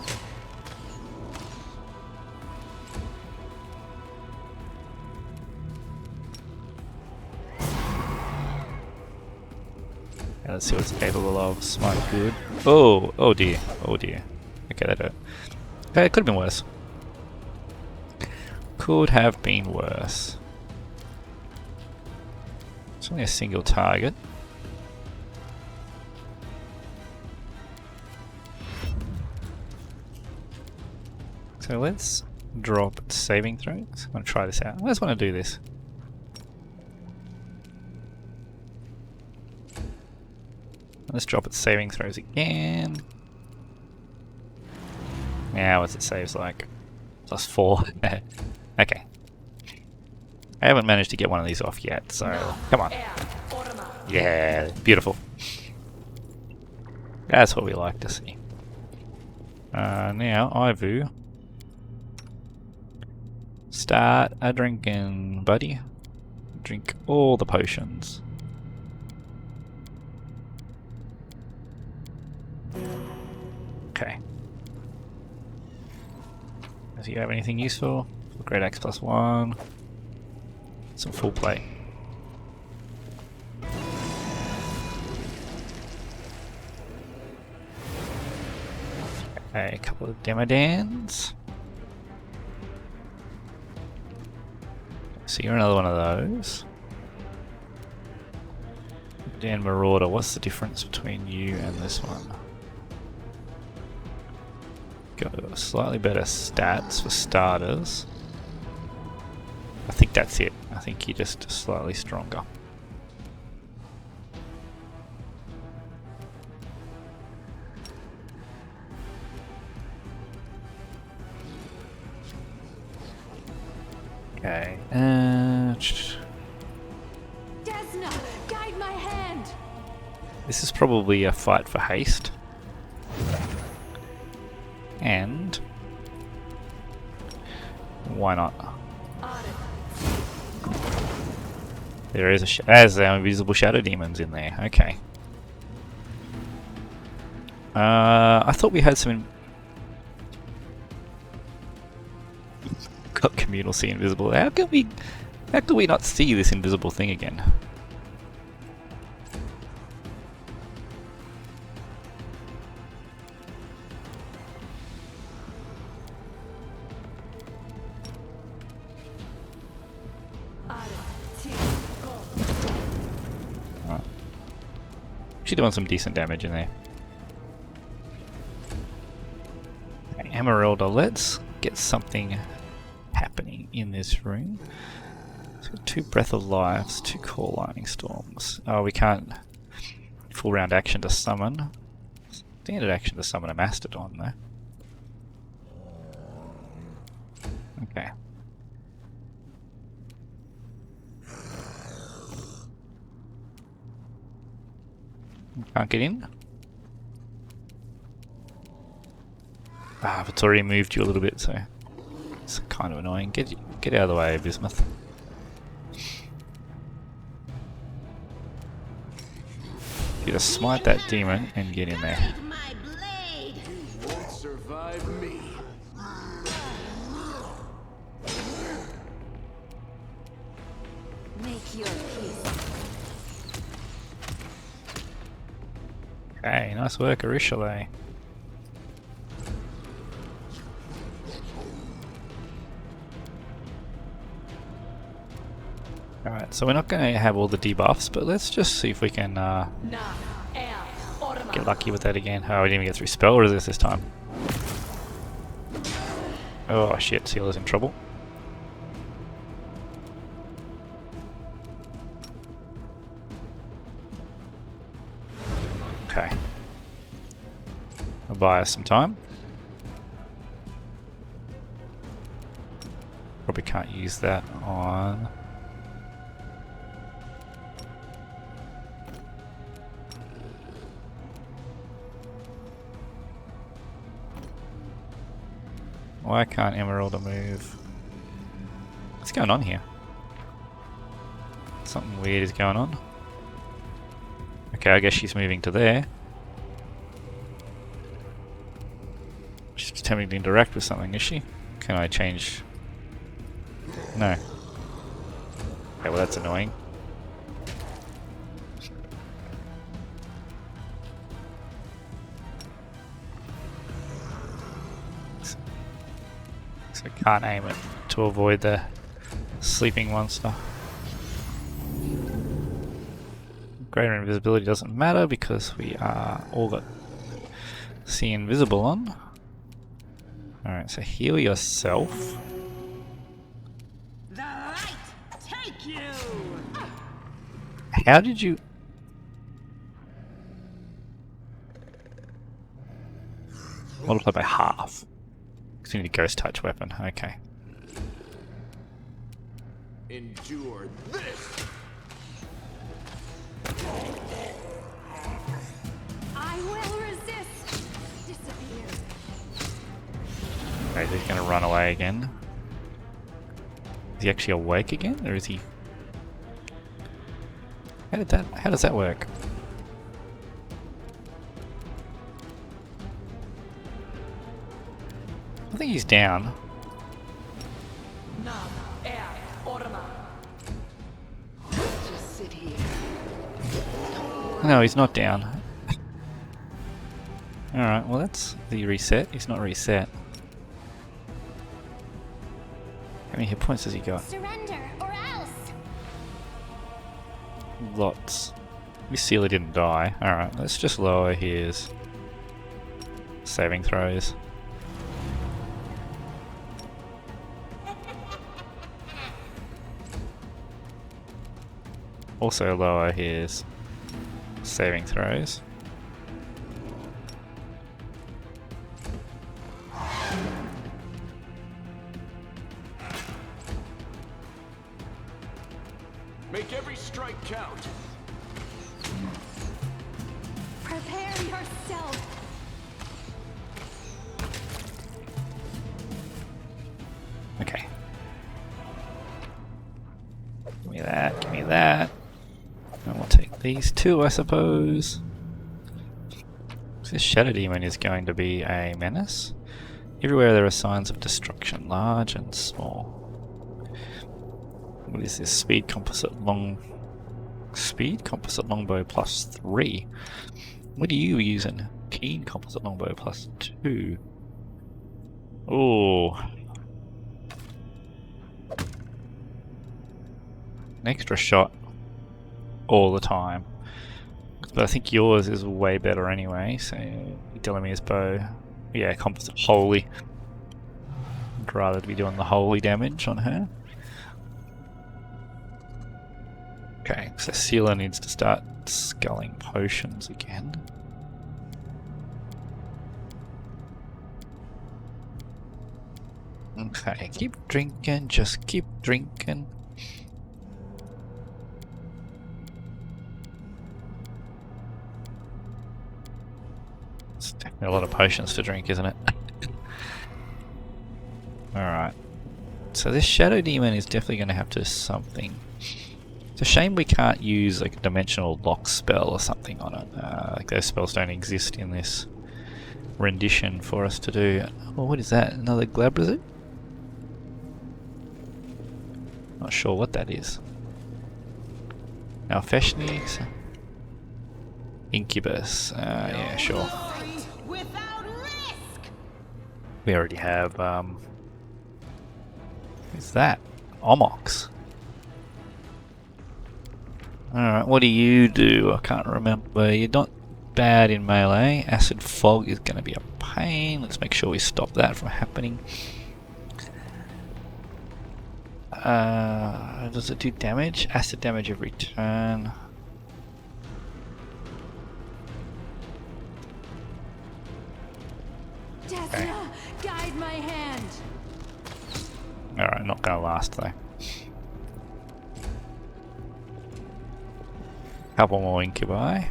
Yeah, let's see what it's capable of. Smite good. Oh, oh dear, oh dear. Okay, that hurt. Okay, it could have been worse. Could have been worse. It's only a single target. So let's drop saving throws. I'm going to try this out. I just want to do this. Let's drop its saving throws again. Now what's it saves like? +4. Okay. I haven't managed to get one of these off yet, so come on. Yeah, beautiful. That's what we like to see. Now, Ivu. Start a drinking, buddy. Drink all the potions. Okay. Does he have anything useful? Great Axe +1. Some full play. Okay, a couple of Demodans. So you're another one of those. Dan Marauder, what's the difference between you and this one? Got slightly better stats for starters. I think that's it. I think you're just slightly stronger. Okay. Desna, guide my hand. This is probably a fight for haste. And why not? There is there's our invisible shadow demons in there. Okay. I thought we had some. Got communal see invisible. How can we not see this invisible thing again? She's doing some decent damage in there. Okay, Emerylda, let's get something happening in this room. So 2 Breath of Lives, 2 Core Lightning Storms. Oh, we can't full round action to summon. Standard action to summon a Mastodon though. Okay. Can't get in. Ah, it's already moved you a little bit, so it's kind of annoying. Get out of the way, Bismuth. You just smite that demon and get in there. You won't survive me. Make your peace. Okay, nice work, Eryshale. Alright, so we're not going to have all the debuffs, but let's just see if we can get lucky with that again. Oh, I didn't even get through spell resist this time. Oh shit, Sealer's in trouble. Okay. I'll buy us some time. Probably can't use that on... Why can't Emerylda move? What's going on here? Something weird is going on. Okay, I guess she's moving to there. She's attempting to interact with something, is she? Can I change? No. Okay, well that's annoying. So I can't aim it to avoid the sleeping monster. Greater invisibility doesn't matter because we are all got see invisible on. Alright, so heal yourself. The light take you. How did you... Multiply by half. Because you need a ghost touch weapon, okay. Endure this. I will resist. Disappear. Okay, he's gonna run away again. Is he actually awake again, or is he... How does that work? I think he's down. Just sit here. No, he's not down. Alright, well that's the reset. He's not reset. How many hit points has he got? Surrender, or else. Lots. Miss Sealer didn't die. Alright, let's just lower his saving throws. Also lower his saving throws. Make every strike count. Prepare yourself. Okay. Give me that, give me that. And we'll take these two, I suppose. This Shadow Demon is going to be a menace. Everywhere there are signs of destruction, large and small. What is this? Speed composite longbow +3. What are you using? Keen composite longbow +2. Oh. An extra shot all the time. But I think yours is way better anyway, so Delamere's bow. Yeah, composite holy. I'd rather be doing the holy damage on her. Okay, so Sealer needs to start sculling potions again. Okay, keep drinking, just keep drinking. It's definitely a lot of potions to drink, isn't it? Alright. So this Shadow Demon is definitely going to have to do something. It's a shame we can't use like a dimensional lock spell or something on it. Like those spells don't exist in this rendition for us to do. Oh, what is that? Another Glabrazit? Not sure what that is. Now Feshnix. Incubus. Yeah, sure. We already have, who's that? Omox. Alright, what do you do? I can't remember. You're not bad in melee. Acid fog is going to be a pain. Let's make sure we stop that from happening. Does it do damage? Acid damage every turn. Desna, guide my hand. Alright, not going to last though. Couple more incubi.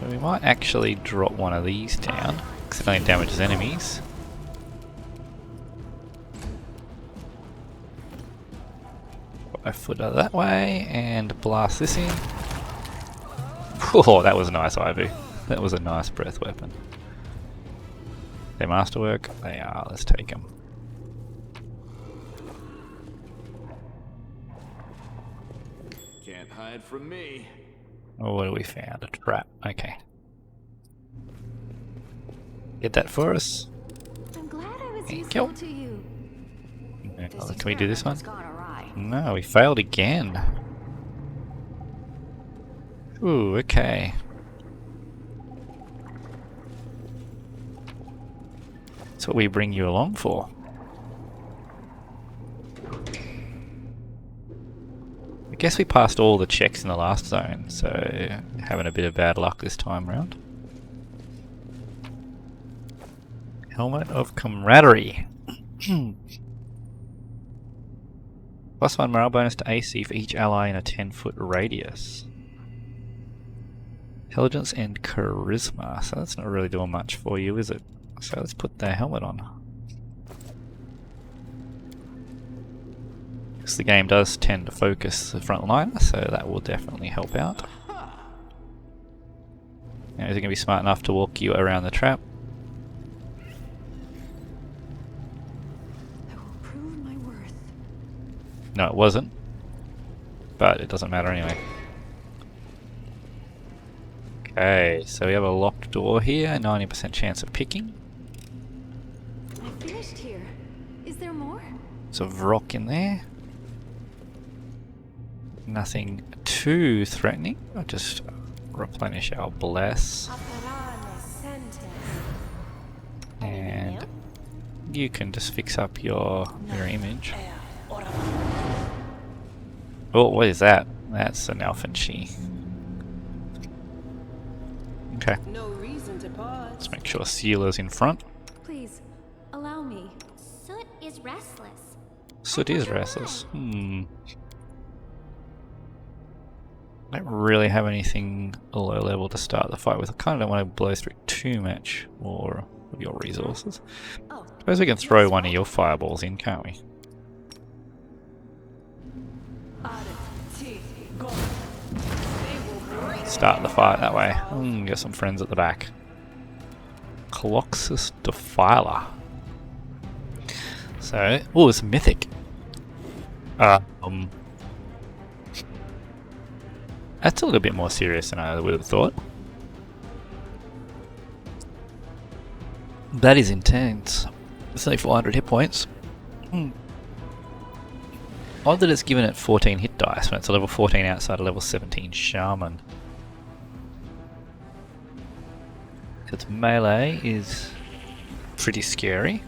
We might actually drop one of these down, because it only damages enemies. Put my foot out that way, and blast this in. Oh, that was nice, Ivy. That was a nice breath weapon. They're masterwork? They are, let's take them. Can't hide from me. Oh, what have we found? A trap. Okay. Get that for us. I'm glad I was Thank useful you. to you. Can we do this one? Gone awry. No, we failed again. Ooh, okay. That's what we bring you along for. I guess we passed all the checks in the last zone, so having a bit of bad luck this time around. Helmet of Camaraderie. +1 morale bonus to AC for each ally in a 10-foot radius. Intelligence and Charisma, so that's not really doing much for you, is it? So let's put the helmet on. Because the game does tend to focus the frontliner, so that will definitely help out. Now, is it going to be smart enough to walk you around the trap? I will prove my worth. No, it wasn't. But it doesn't matter anyway. Okay, so we have a locked door here, 90% chance of picking. I finished here. Is there more? There's a Vrock in there. Nothing too threatening. I'll just replenish our bless. And you can just fix up your mirror image. Oh, what is that? That's an Alphanchi. Okay. No reason to pause. Let's make sure Sealer's in front. Please, allow me. Soot is restless. Soot is restless. I don't really have anything low level to start the fight with. I kind of don't want to blow through too much more of your resources. Oh, Suppose we can throw one of your fireballs in, can't we? Start the fight that way. Get some friends at the back. Coloxus Defiler. So, oh, it's mythic. That's a little bit more serious than I would have thought. That is intense. It's only 400 hit points. Odd that it's given it 14 hit dice when it's a level 14 outside a level 17 Shaman. Its melee is pretty scary.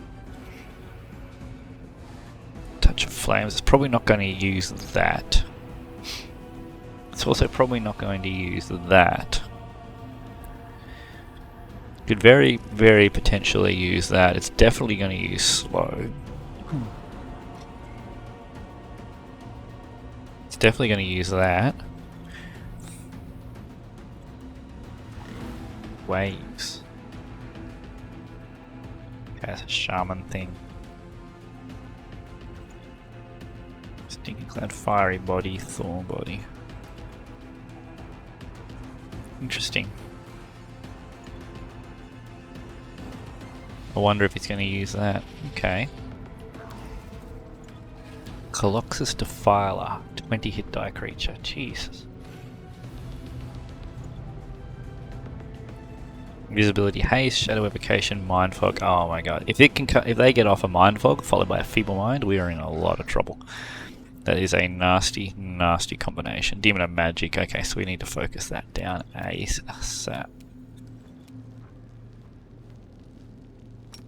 Touch of Flames, it's probably not going to use that. It's also probably not going to use that. Could very, very potentially use that. It's definitely going to use slow. It's definitely going to use that. Waves. Okay, that's a shaman thing. Stinking Cloud, Fiery Body, Thorn Body. Interesting. I wonder if he's going to use that. Okay. Coloxus Defiler, 20 hit die creature. Jesus. Invisibility, haste, shadow evocation, mind fog. Oh my god! If it can, if they get off a mind fog followed by a feeble mind, we are in a lot of trouble. That is a nasty, nasty combination. Demon of Magic. Okay, so we need to focus that down ASAP.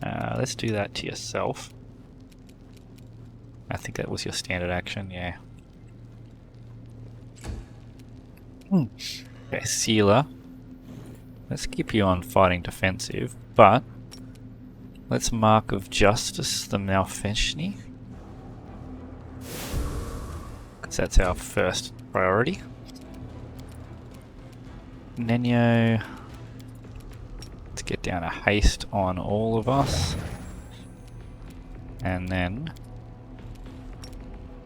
Let's do that to yourself. I think that was your standard action, yeah. Okay, Sealer. Let's keep you on fighting defensive, but let's Mark of Justice the Malfeshni, because that's our first priority. Nenyo. Let's get down a haste on all of us. And then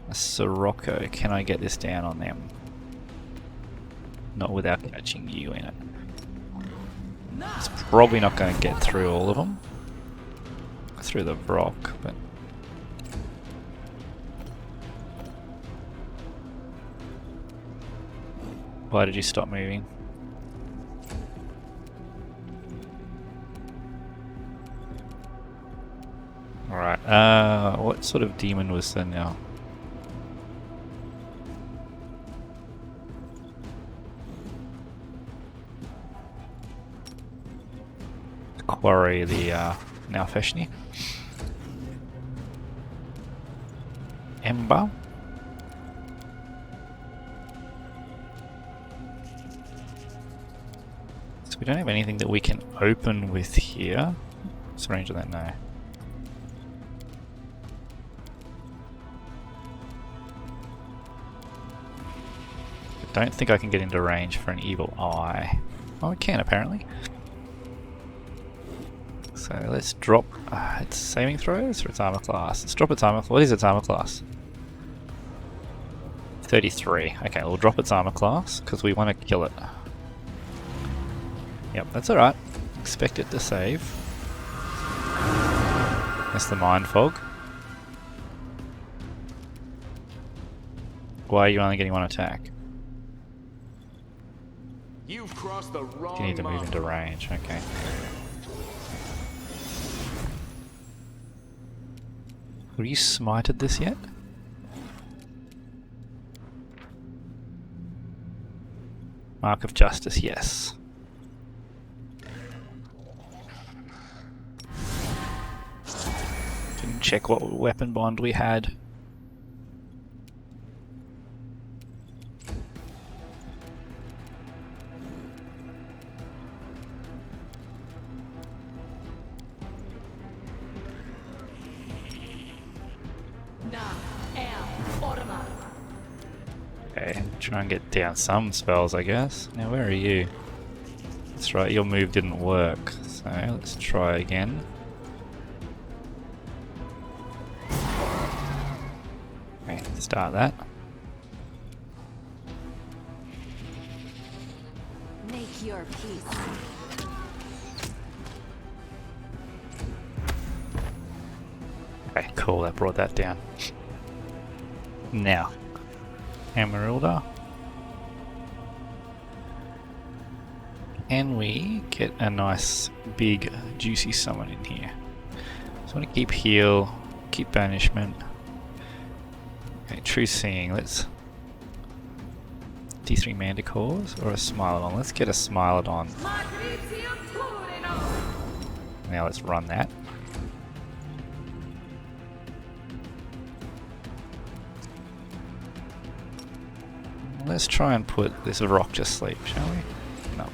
a Sirocco. Can I get this down on them? Not without catching you in it. It's probably not going to get through all of them. Through the rock, but... Why did you stop moving? Alright, what sort of demon was there now? Quarry the Malfeshni. Ember. So we don't have anything that we can open with here. What's the range of that now? I don't think I can get into range for an evil eye. Oh, I can apparently. So let's drop its saving throws or its armor class. Let's drop its armor. What is its armor class? 33. Okay, we'll drop its armor class because we want to kill it. Yep, that's alright. Expect it to save. That's the Mind Fog. Why are you only getting one attack? You've crossed the wrong You need to move into range, okay. Have you smited this yet? Mark of Justice, yes. Didn't check what weapon bond we had. Okay, try and get down some spells, I guess. Now, where are you? That's right, your move didn't work. So, let's try again. Okay, start that. Make your peace. Okay, cool, that brought that down. Now, Emerylda. Can we get a nice big juicy summon in here? So I want to keep heal, keep banishment. Okay, true seeing, let's D3 Mandicores or a Smilodon. Let's get a Smilodon. Now let's run that. Let's try and put this rock to sleep, shall we? No.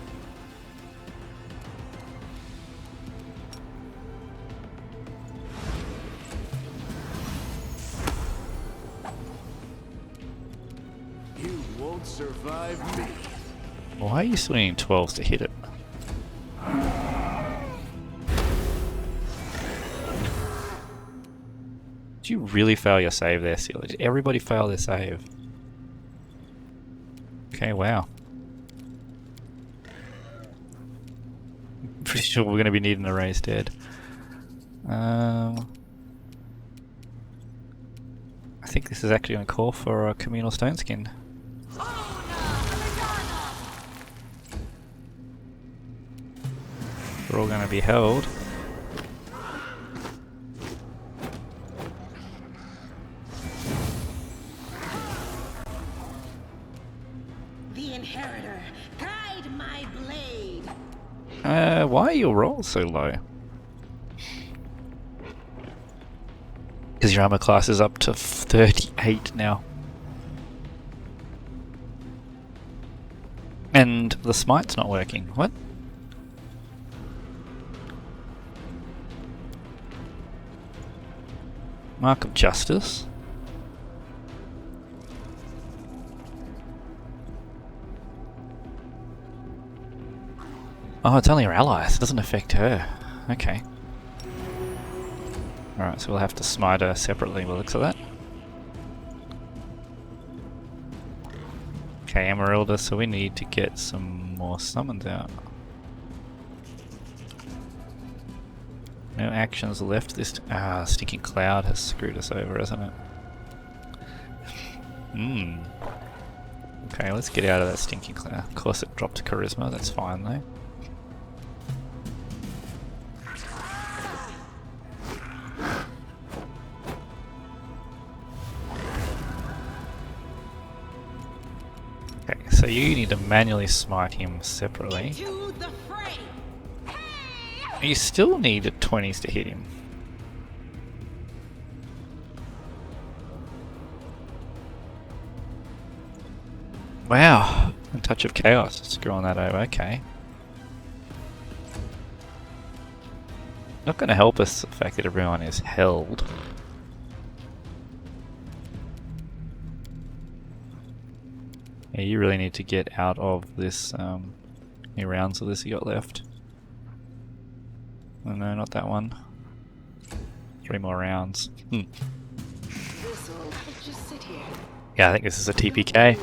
You won't survive me. Why are you swinging 12s to hit it? Did you really fail your save there, Seal? Did everybody fail their save? Okay, wow. Pretty sure we're going to be needing a raised dead. I think this is actually going to call for a communal stone skin. We're all going to be held. The Inheritor, guide my blade. Why are your rolls so low? Because your armor class is up to 38 now. And the smite's not working. What? Mark of Justice. Oh, it's only her allies. It doesn't affect her. Okay. Alright, so we'll have to smite her separately by the looks of that. Okay, Emerylda, so we need to get some more summons out. No actions left this... Stinking Cloud has screwed us over, hasn't it? Okay, let's get out of that Stinking Cloud. Of course it dropped Charisma, that's fine though. Okay, so you need to manually smite him separately. You still need 20s to hit him. Wow, a touch of chaos. Screwing that over, okay. Not going to help us the fact that everyone is held. Yeah, you really need to get out of this. How many rounds of this you got left? Oh, no, not that one. 3 more rounds. Just sit here. Yeah, I think this is a TPK.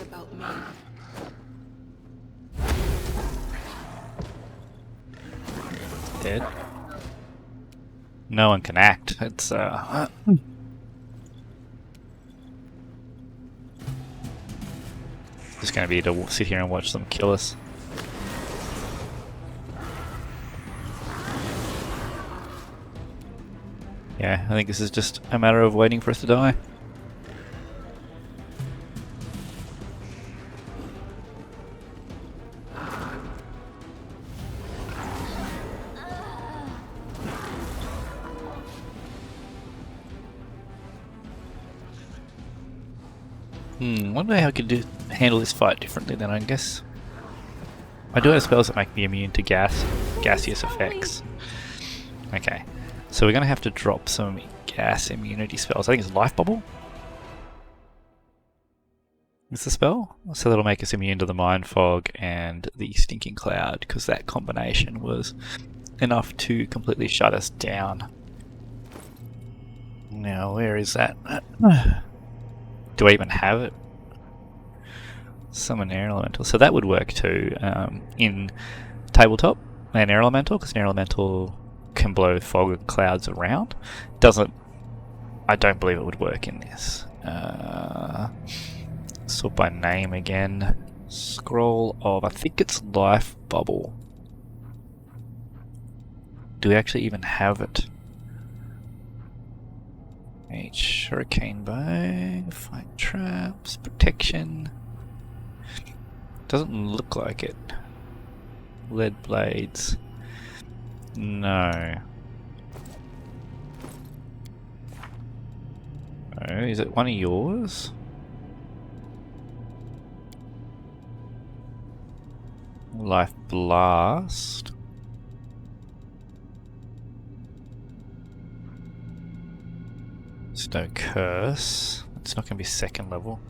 Dead. No one can act. It's just gonna be to sit here and watch them kill us. Yeah, I think this is just a matter of waiting for us to die. Wonder how I could handle this fight differently then, I guess. I do have spells that make me immune to gaseous effects. Okay, so we're going to have to drop some gas immunity spells. I think it's Life Bubble? Is the spell? So that'll make us immune to the Mind Fog and the Stinking Cloud, because that combination was enough to completely shut us down. Now, where is that? Do I even have it? Summon Air Elemental. So that would work too in Tabletop and Air Elemental, because an Air Elemental can blow fog and clouds around. Doesn't. I don't believe it would work in this. Sort by name again. Scroll of, I think it's Life Bubble. Do we actually even have it? H, Hurricane Bow, Fight Traps, Protection. Doesn't look like it. Lead Blades. No. Oh, is it one of yours? Life Blast. Snow Curse. It's not going to be second level.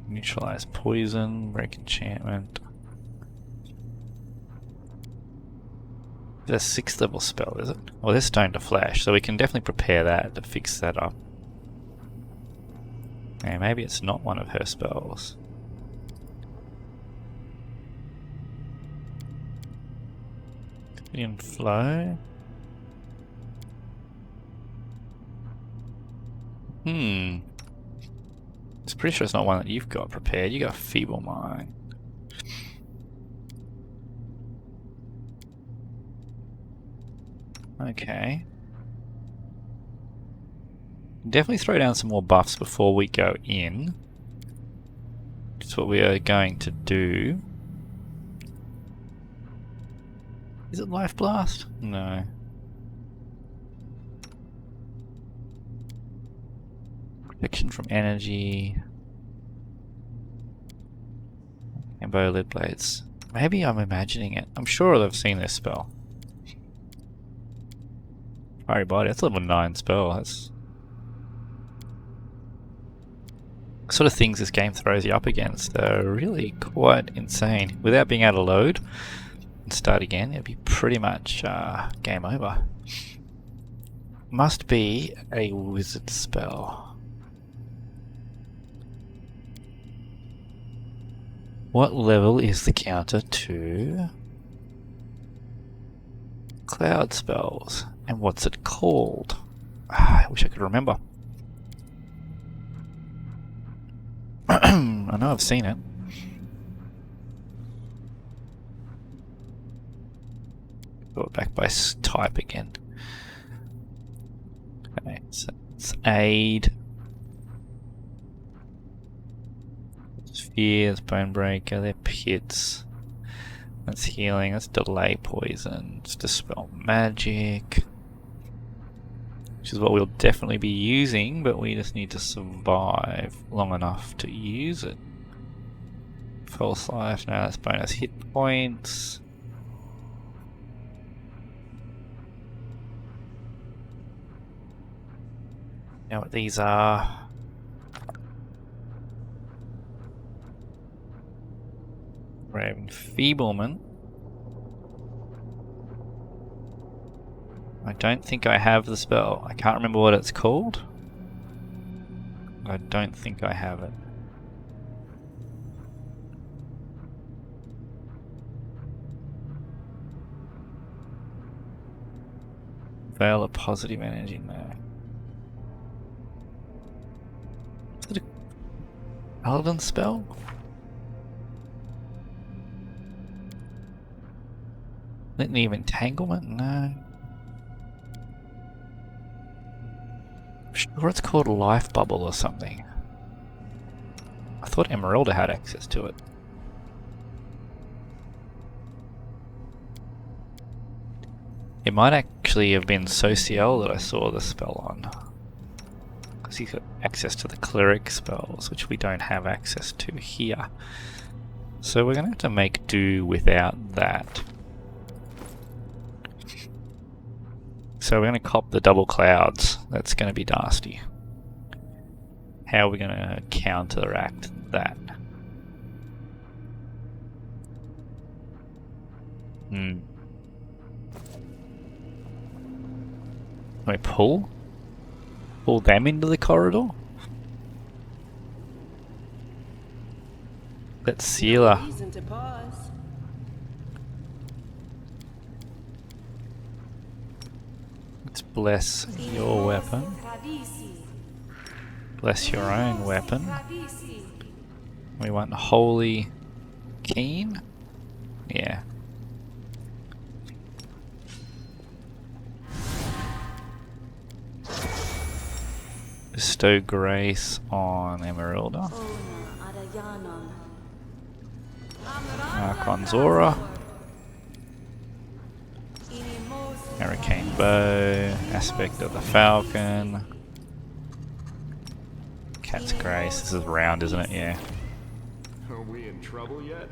Neutralize Poison, Break Enchantment. It's a 6th level spell, is it? Well, there's Stone to Flash, so we can definitely prepare that to fix that up. Yeah, maybe it's not one of her spells. Companion Flow. It's pretty sure it's not one that you've got prepared. You got Feeble Mind. Okay. Definitely throw down some more buffs before we go in. That's what we are going to do. Is it Life Blast? No. Protection from energy. Ambo lead blades. Maybe I'm imagining it. I'm sure I've seen this spell. Fiery body. That's a level 9 spell. That's sort of things this game throws you up against are really quite insane. Without being able to load and start again, it'd be pretty much game over. Must be a wizard spell. What level is the counter to cloud spells? And what's it called? I wish I could remember. I know I've seen it. Go back by type again. Okay, so it's aid. Spheres, bone breaker, they're pits. That's healing, that's delay poison, it's dispel magic. Which is what we'll definitely be using, but we just need to survive long enough to use it. False life, no, that's bonus hit points. Know what these are. Brave Enfeeblement. I don't think I have the spell. I can't remember what it's called. I don't think I have it. Veil of positive energy, no. Is it a paladin spell? Litany of Entanglement? No. I'm sure it's called Life Bubble or something. I thought Emerylda had access to it. It might actually have been Social that I saw the spell on. Because he's got access to the cleric spells, which we don't have access to here. So we're going to have to make do without that. So we're going to cop the double clouds. That's going to be nasty. How are we going to counteract that? Can we pull? Pull them into the corridor? Let's seal her. Let's bless your weapon. Bless your own weapon. We want Holy Keen? Yeah. Bestow grace on Emerylda. Archon Zora. Hurricane Bow. Aspect of the Falcon. Cat's Grace. This is round, isn't it? Yeah. Are we in trouble yet?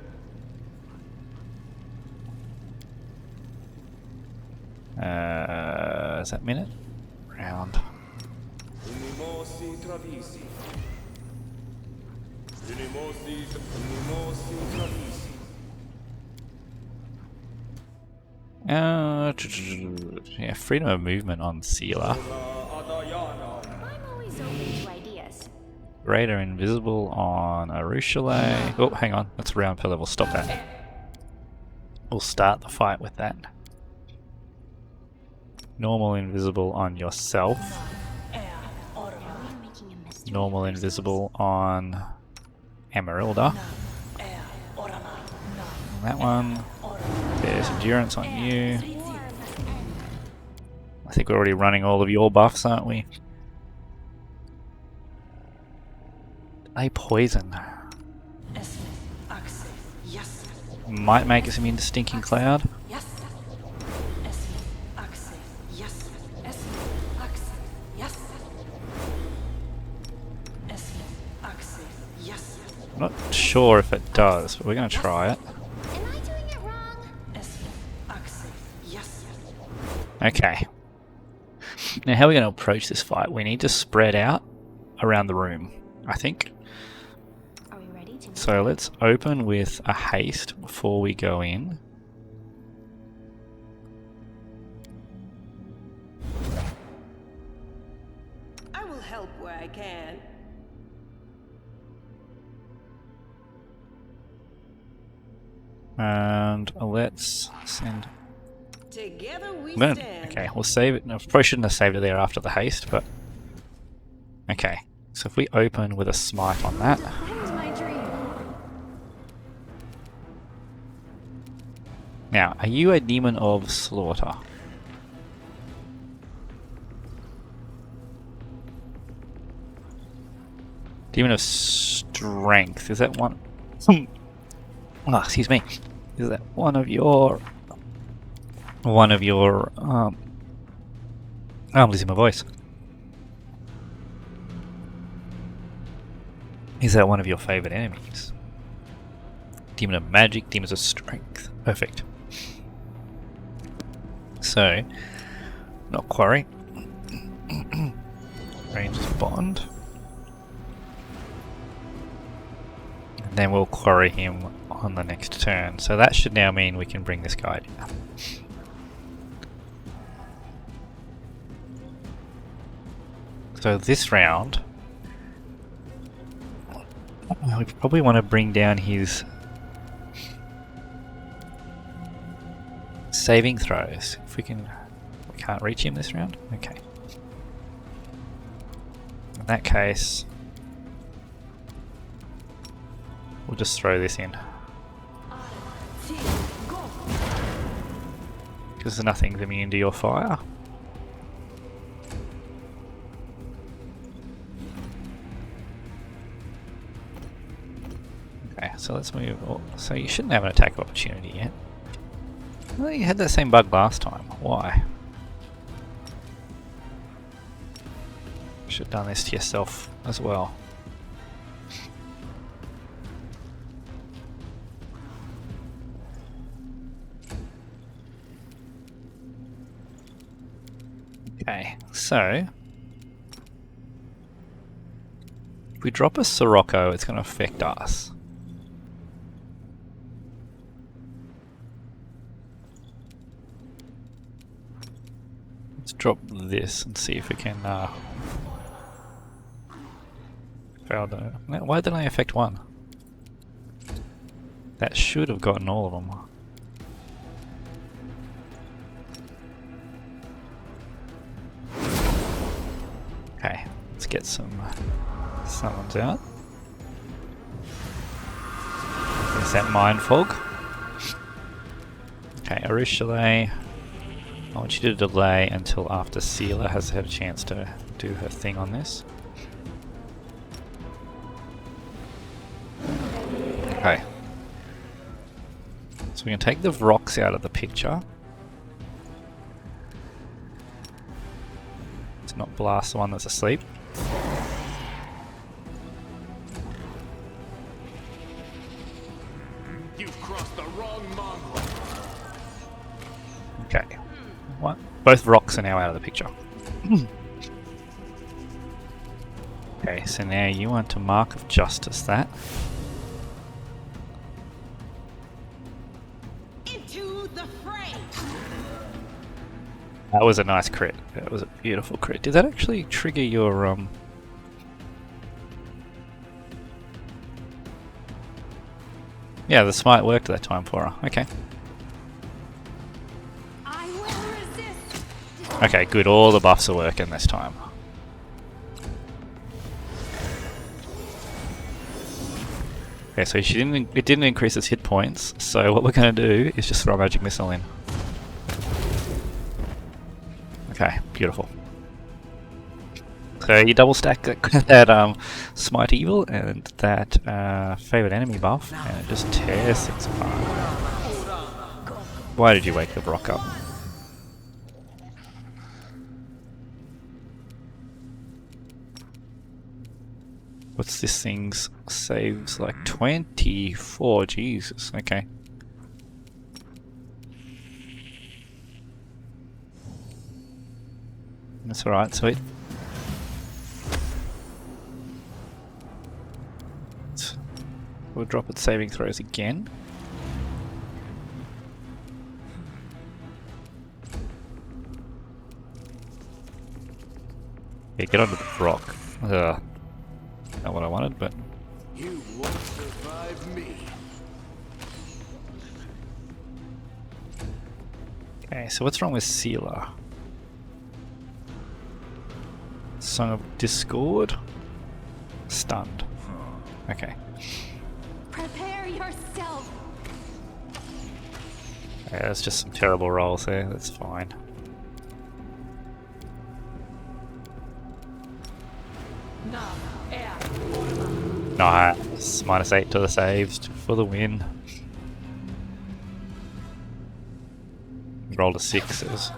Is that minute? Round. Yeah, freedom of movement on Sealer. I'm always open to ideas. Greater invisible on Arushale. Oh, hang on. That's round per level. Stop that. We'll start the fight with that. Normal invisible on yourself. Normal invisible on Emerylda. That one. There's endurance on you. I think we're already running all of your buffs, aren't we? A poison. Might make us immune to Stinking Cloud. I'm not sure if it does, but we're going to try it. Am I doing it wrong? Okay. Now how are we going to approach this fight? We need to spread out around the room, I think. Are we ready to? So let's open with a haste before we go in. I will help where I can. And let's send... Together we No, stand. okay, we'll save it. No, probably shouldn't have saved it there after the haste, but... Okay, so if we open with a smite on that... That was my dream. Now, are you a demon of slaughter? Demon of strength, is that one? Oh, excuse me. Is that one of your? Oh, I'm losing my voice. Is that one of your favorite enemies? Demon of magic, demons of strength. Perfect. So, not quarry. Ranged bond. And then we'll quarry him on the next turn. So that should now mean we can bring this guy down. So this round, we probably want to bring down his saving throws. If we can, we can't reach him this round. Okay. In that case, we'll just throw this in. Because nothing's immune to your fire. Okay, so let's move. So you shouldn't have an attack opportunity yet. Well, you had that same bug last time. Why? Should have done this to yourself as well. Okay, so if we drop a Sirocco, it's going to affect us. Let's drop this and see if we can. Why didn't I affect one? That should have gotten all of them. Okay, let's get some summons out. There's that Mind Fog. Okay, Arushale, I want you to delay until after Sealer has had a chance to do her thing on this. Okay. So we can take the rocks out of the picture. Let's not blast the one that's asleep. You've crossed the wrong mongrel. Okay. What? Both rocks are now out of the picture. Okay, so now you want to Mark of Justice that. Into the fray. That was a nice crit. That was a beautiful crit. Did that actually trigger your Yeah, the smite worked that time for her. Okay. I will resist. Okay, good. All the buffs are working this time. Okay, so she didn't. It didn't increase its hit points. So what we're going to do is just throw a magic missile in. Okay, beautiful. So you double stack that Smite Evil and that Favorite Enemy buff, and it just tears things apart. Why did you wake the Brock up? What's this thing's saves like 24? Jesus, okay. That's alright, sweet. We'll drop its saving throws again. Yeah, get onto the rock. Ugh. Not what I wanted, but... You won't survive me. Okay, so what's wrong with Sealer? Song of Discord? Stunned. Okay. Prepare yourself. Yeah, that's just some terrible rolls there, that's fine. Nice. -8 to the saves for the win. Rolled a 6s.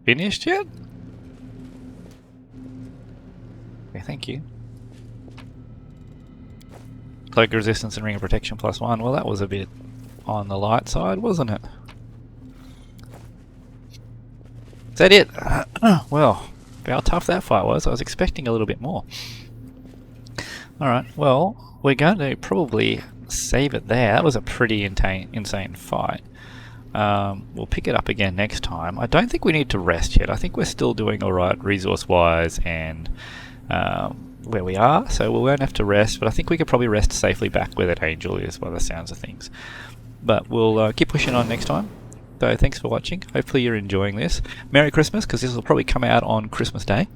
Finished yet? Okay, thank you. Cloak resistance and ring of protection +1. Well, that was a bit on the light side, wasn't it? Is that it? Well, how tough that fight was. I was expecting a little bit more. Alright, well, we're going to probably save it there. That was a pretty insane fight. We'll pick it up again next time. I don't think we need to rest yet. I think we're still doing alright resource-wise and where we are, so we won't have to rest, but I think we could probably rest safely back where that angel is by the sounds of things. But we'll keep pushing on next time. So thanks for watching. Hopefully you're enjoying this. Merry Christmas, because this will probably come out on Christmas Day.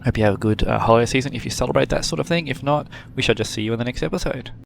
Hope you have a good holiday season if you celebrate that sort of thing. If not, we shall just see you in the next episode.